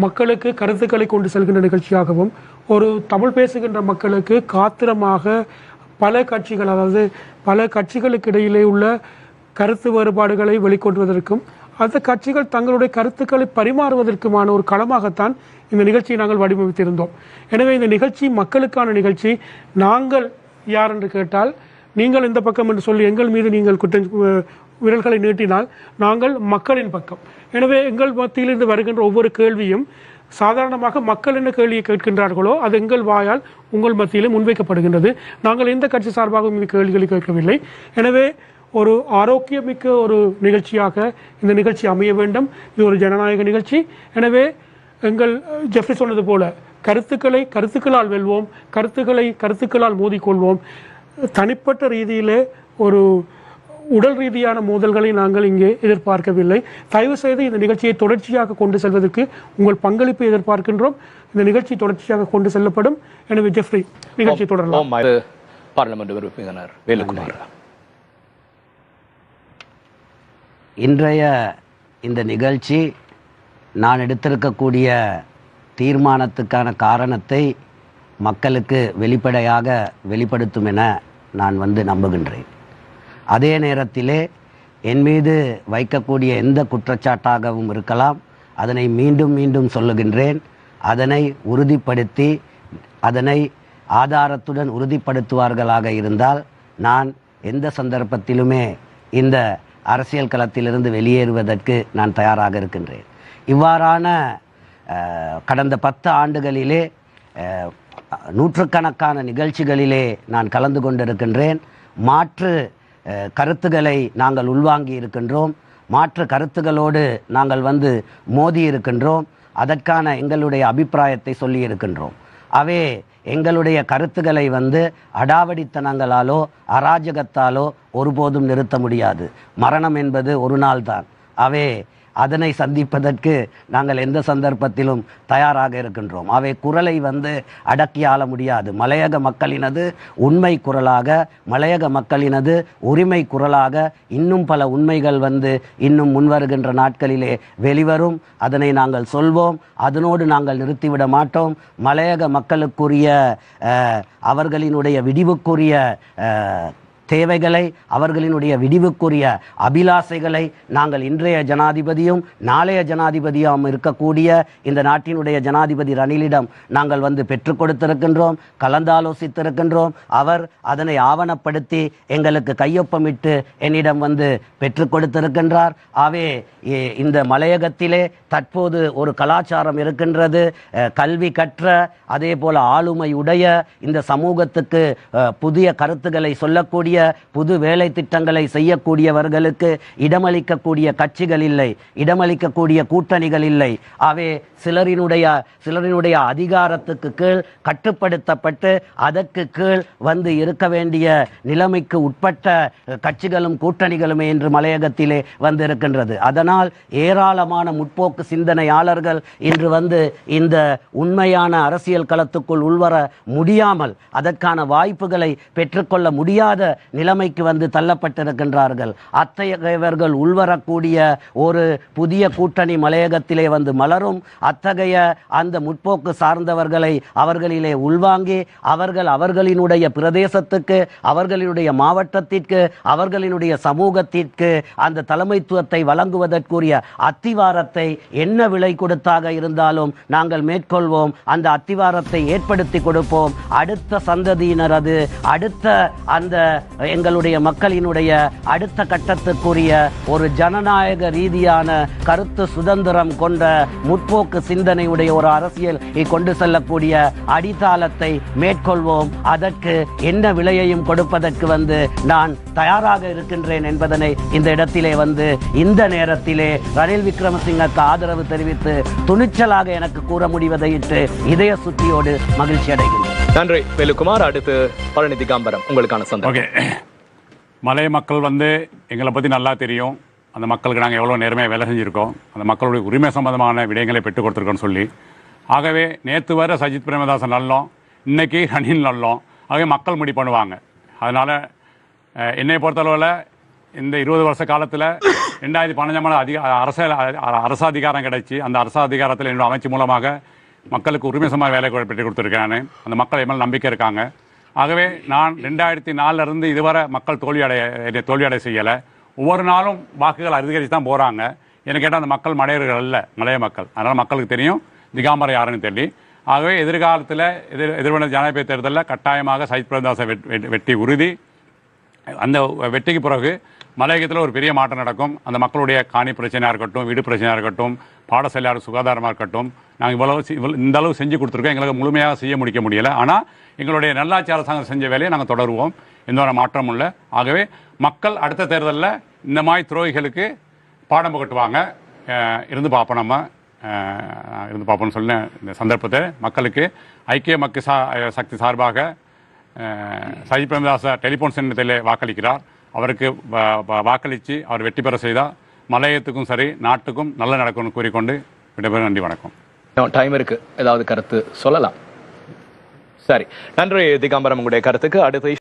மக்களுக்கு கருத்துக்களை கொண்டு செல்கின்ற நிகழ்ச்சியாகவும், ஒரு தமிழ் பேசுகின்ற மக்களுக்கு காத்திரமாக பல கட்சிகள், அதாவது பல கட்சிகளுக்கு இடையிலே உள்ள கருத்து வேறுபாடுகளை வெளிக்கொண்டுவதற்கும் அந்த கட்சிகள் தங்களுடைய கருத்துக்களை பரிமாறுவதற்குமான ஒரு களமாகத்தான் இந்த நிகழ்ச்சியை நாங்கள் வடிவமைத்திருந்தோம். எனவே இந்த நிகழ்ச்சி மக்களுக்கான நிகழ்ச்சி. நாங்கள் யார் என்று கேட்டால், நீங்கள் இந்த பக்கம் என்று சொல்லி எங்கள் மீது நீங்கள் விரல்களை நீட்டினால் நாங்கள் மக்களின் பக்கம். எனவே எங்கள் மத்தியிலிருந்து வருகின்ற ஒவ்வொரு கேள்வியும் சாதாரணமாக மக்கள் என்ன கேள்வியை கேட்கின்றார்களோ அது எங்கள் வாயால் உங்கள் மத்தியிலே முன்வைக்கப்படுகின்றது. நாங்கள் எந்த கட்சி சார்பாகவும் இந்த கேள்விகளை கேட்கவில்லை. எனவே ஒரு ஆரோக்கியமிக்க ஒரு நிகழ்ச்சியாக இந்த நிகழ்ச்சி அமைய வேண்டும். இது ஒரு ஜனநாயக நிகழ்ச்சி. எனவே எங்கள் ஜெஃப்ரி சொன்னது போல கருத்துக்களால் வெல்வோம், கருத்துக்களால் மோதிக்கொள்வோம். தனிப்பட்ட ரீதியிலே ஒரு உடல் ரீதியான மோதல்களை நாங்கள் இங்கே எதிர்பார்க்கவில்லை. தயவு செய்து இந்த நிகழ்ச்சியை தொடர்ச்சியாக கொண்டு செல்வதற்கு உங்கள் பங்களிப்பை எதிர்பார்க்கின்றோம். இந்த நிகழ்ச்சி தொடர்ச்சியாக கொண்டு செல்லப்படும். எனவே ஜெஃப்ரி, நிகழ்ச்சி தொடரலாம். பார்லிமெண்ட் உறுப்பினர் வேலுக்குமார், இன்றைய இந்த நிகழ்ச்சி நான் எடுத்திருக்கக்கூடிய தீர்மானத்துக்கான காரணத்தை மக்களுக்கு வெளிப்படுத்தும் என நான் நம்புகின்றேன். அதே நேரத்திலே என் மீது வைக்கக்கூடிய எந்த குற்றச்சாட்டாகவும் இருக்கலாம். அதனை மீண்டும் மீண்டும் சொல்லுகின்றேன். அதனை உறுதிப்படுத்தி அதனை ஆதாரத்துடன் உறுதிப்படுத்துவார்களாக இருந்தால் நான் எந்த சந்தர்ப்பத்திலுமே இந்த அரசியல் களத்திலிருந்து வெளியேறுவதற்கு நான் தயாராக இருக்கின்றேன். இவ்வாறான கடந்த 10 ஆண்டுகளிலே நூற்றுக்கணக்கான நிகழ்ச்சிகளிலே நான் கலந்து கொண்டிருக்கின்றேன். மாற்று கருத்துக்களை நாங்கள் உள்வாங்கி இருக்கின்றோம். மாற்று கருத்துகளோடு நாங்கள் மோதி இருக்கின்றோம். அதற்கான எங்களுடைய அபிப்பிராயத்தை சொல்லி இருக்கின்றோம். அவே எங்களுடைய கருத்துக்களை அடாவடித்தனங்களாலோ அராஜகத்தாலோ ஒருபோதும் நிறுத்த முடியாது. மரணம் என்பது ஒரு நாள் தான். அவே அதனை சந்திப்பதற்கு நாங்கள் எந்த சந்தர்ப்பத்திலும் தயாராக இருக்கின்றோம். அவை குரலை அடக்கி ஆள முடியாது. மலையக மக்களினது உண்மை குரலாக, மலையக மக்களினது உரிமை குரலாக இன்னும் பல உண்மைகள் இன்னும் முன்வருகின்ற நாட்களிலே வெளிவரும். அதனை நாங்கள் சொல்வோம். அதனோடு நாங்கள் நிறுத்திவிட மாட்டோம். மலையக மக்களுக்குரிய அவர்களினுடைய விடிவுக்குரிய தேவைகளை, அவர்களினுடைய விடிவுக்குரிய அபிலாசைகளை நாங்கள் இன்றைய ஜனாதிபதியும் நாளைய ஜனாதிபதியும் இருக்கக்கூடிய இந்த நாட்டினுடைய ஜனாதிபதி ரணிலிடம் நாங்கள் பெற்றுக் கொடுத்திருக்கின்றோம், கலந்தாலோசித்திருக்கின்றோம். அவர் அதனை ஆவணப்படுத்தி எங்களுக்கு கையொப்பமிட்டு என்னிடம் பெற்றுக் கொடுத்திருக்கின்றார். ஆகவே இந்த மலையகத்திலே தற்போது ஒரு கலாச்சாரம் இருக்கின்றது. கல்வி கற்ற, அதே போல ஆளுமை உடைய, இந்த சமூகத்துக்கு புதிய கருத்துக்களை சொல்லக்கூடிய, புது வேலை திட்டங்களை செய்யக்கூடியவர்களுக்கு இடமளிக்கக்கூடிய கட்சிகள் இல்லை, இடமளிக்கக்கூடிய கூட்டணிகள் இல்லை. அவை சிலரினுடைய அதிகாரத்துக்கு கீழ் கட்டுப்படுத்தப்பட்டு அதற்கு கீழ் இருக்க வேண்டிய நிலைமைக்கு உட்பட்ட கட்சிகளும் கூட்டணிகளுமே இன்று மலையகத்திலே இருக்கின்றது. அதனால் ஏராளமான முற்போக்கு சிந்தனையாளர்கள் இன்று இந்த உண்மையான அரசியல் களத்துக்குள் உள்வர முடியாமல், அதற்கான வாய்ப்புகளை பெற்றுக்கொள்ள முடியாத நிலைமைக்கு தள்ளப்பட்டிருக்கின்றார்கள். அத்தகையவர்கள் உள்வரக்கூடிய ஒரு புதிய கூட்டணி மலையகத்திலே மலரும். அத்தகைய அந்த முற்போக்கு சார்ந்தவர்களை அவர்களிலே உள்வாங்கி அவர்களினுடைய பிரதேசத்துக்கு, அவர்களினுடைய மாவட்டத்திற்கு, அவர்களினுடைய சமூகத்திற்கு அந்த தலைமைத்துவத்தை வழங்குவதற்குரிய அத்திவாரத்தை என்ன விலை கொடுத்தாக இருந்தாலும் நாங்கள் மேற்கொள்வோம். அந்த அத்திவாரத்தை ஏற்படுத்தி கொடுப்போம். அடுத்த சந்ததியினர், அடுத்த அந்த எங்களுடைய மக்களினுடைய அடுத்த கட்டத்துக்குரிய ஒரு ஜனநாயக ரீதியான கருத்து சுதந்திரம் கொண்ட முற்போக்கு சிந்தனையுடைய ஒரு அரசியல் கொண்டு செல்லக்கூடிய அடித்தளத்தை மேற்கொள்வோம். அதற்கு என்ன விலையையும் கொடுப்பதற்கு நான் தயாராக இருக்கின்றேன் என்பதனை இந்த இடத்திலே இந்த நேரத்திலே ரணில் விக்ரமசிங்கக்கு ஆதரவு தெரிவித்து துணிச்சலாக எனக்கு கூற முடிவதையிட்டு இதய சுத்தியோடு மகிழ்ச்சி அடைகின்றேன். நன்றி வேலுக்குமார். அடுத்து பழனி திகாம்பரம், உங்களுக்கான சந்தேகம். மலை மக்கள் எங்களை பற்றி நல்லா தெரியும். அந்த மக்களுக்கு நாங்கள் எவ்வளோ நேர்மையாக வேலை செஞ்சுருக்கோம், அந்த மக்களுடைய உரிமை சம்பந்தமான விடயங்களை பெற்றுக் கொடுத்துருக்கோன்னு சொல்லி. ஆகவே நேற்று வர சஜித் பிரேமதாசன் நல்லோம், இன்னைக்கு ரணில் நல்லோம். ஆகவே மக்கள் முடிவு பண்ணுவாங்க. அதனால் என்னை பொறுத்தளவில் இந்த 20 வருஷ காலத்தில் 2015 அரசு அதிகாரம் கிடைச்சி, அந்த அரசு அதிகாரத்தில் என்னோட அமைச்சு மூலமாக மக்களுக்கு உரிமை சம்பந்த வேலை பெற்றுக் கொடுத்துருக்கேன். அந்த மக்கள் என் மேல் நம்பிக்கை இருக்காங்க. ஆகவே நான் 2004 இதுவரை மக்கள் தோல்வியடை செய்யலை. ஒவ்வொரு நாளும் வாக்குகள் அதிகரித்து தான் போகிறாங்க. எனக்கு கேட்டால் அந்த மக்கள் மடையர்கள் அல்ல, மலைய மக்கள். அதனால் மக்களுக்கு தெரியும் திகாம்பரம் யாருன்னு சொல்லி. ஆகவே எதிர்காலத்தில் எதிர்வரும் ஜனாதிபதி தேர்தலில் கட்டாயமாக சஜித் பிரேமதாச வெற்றி உறுதி. அந்த வெற்றிக்கு பிறகு மலையகத்தில் ஒரு பெரிய மாற்றம் நடக்கும். அந்த மக்களுடைய காணி பிரச்சனையாக இருக்கட்டும், வீடு பிரச்சனையாக இருக்கட்டும், பாடசாலையாக சுகாதாரமாக இருக்கட்டும், நாங்கள் இந்த அளவு செஞ்சு கொடுத்துருக்கோம். எங்களுக்கு முழுமையாக செய்ய முடிக்க முடியலை. ஆனால் எங்களுடைய நல்லாட்சி அரசாங்கம் செஞ்ச வேலையை நாங்கள் தொடருவோம். எந்த ஒரு மாற்றமும் இல்லை. ஆகவே மக்கள் அடுத்த தேர்தலில் இந்த மாதிரி துரோகிகளுக்கு பாடம் புகட்டுவாங்க. இருந்து பார்ப்போம், நம்ம இருந்து பார்ப்போம்னு சொல்ல இந்த சந்தர்ப்பத்தை மக்களுக்கு ஐக்கிய மக்கள் சக்தி சார்பாக சஜித் பிரேமதாச டெலிபோன் சின்னத்திலே வாக்களிக்கிறார். அவருக்கு வாக்களித்து அவர் வெற்றி பெற செய்தால் மலையத்துக்கும் சரி நாட்டுக்கும் நல்ல நடக்கும்னு கூறிக்கொண்டு விடைபெறும். நன்றி, வணக்கம். டைம் இருக்கு, ஏதாவது கருத்து சொல்லலாம்? சரி, நன்றி திகாம்பரம், உங்களுடைய கருத்துக்கு. அடுத்து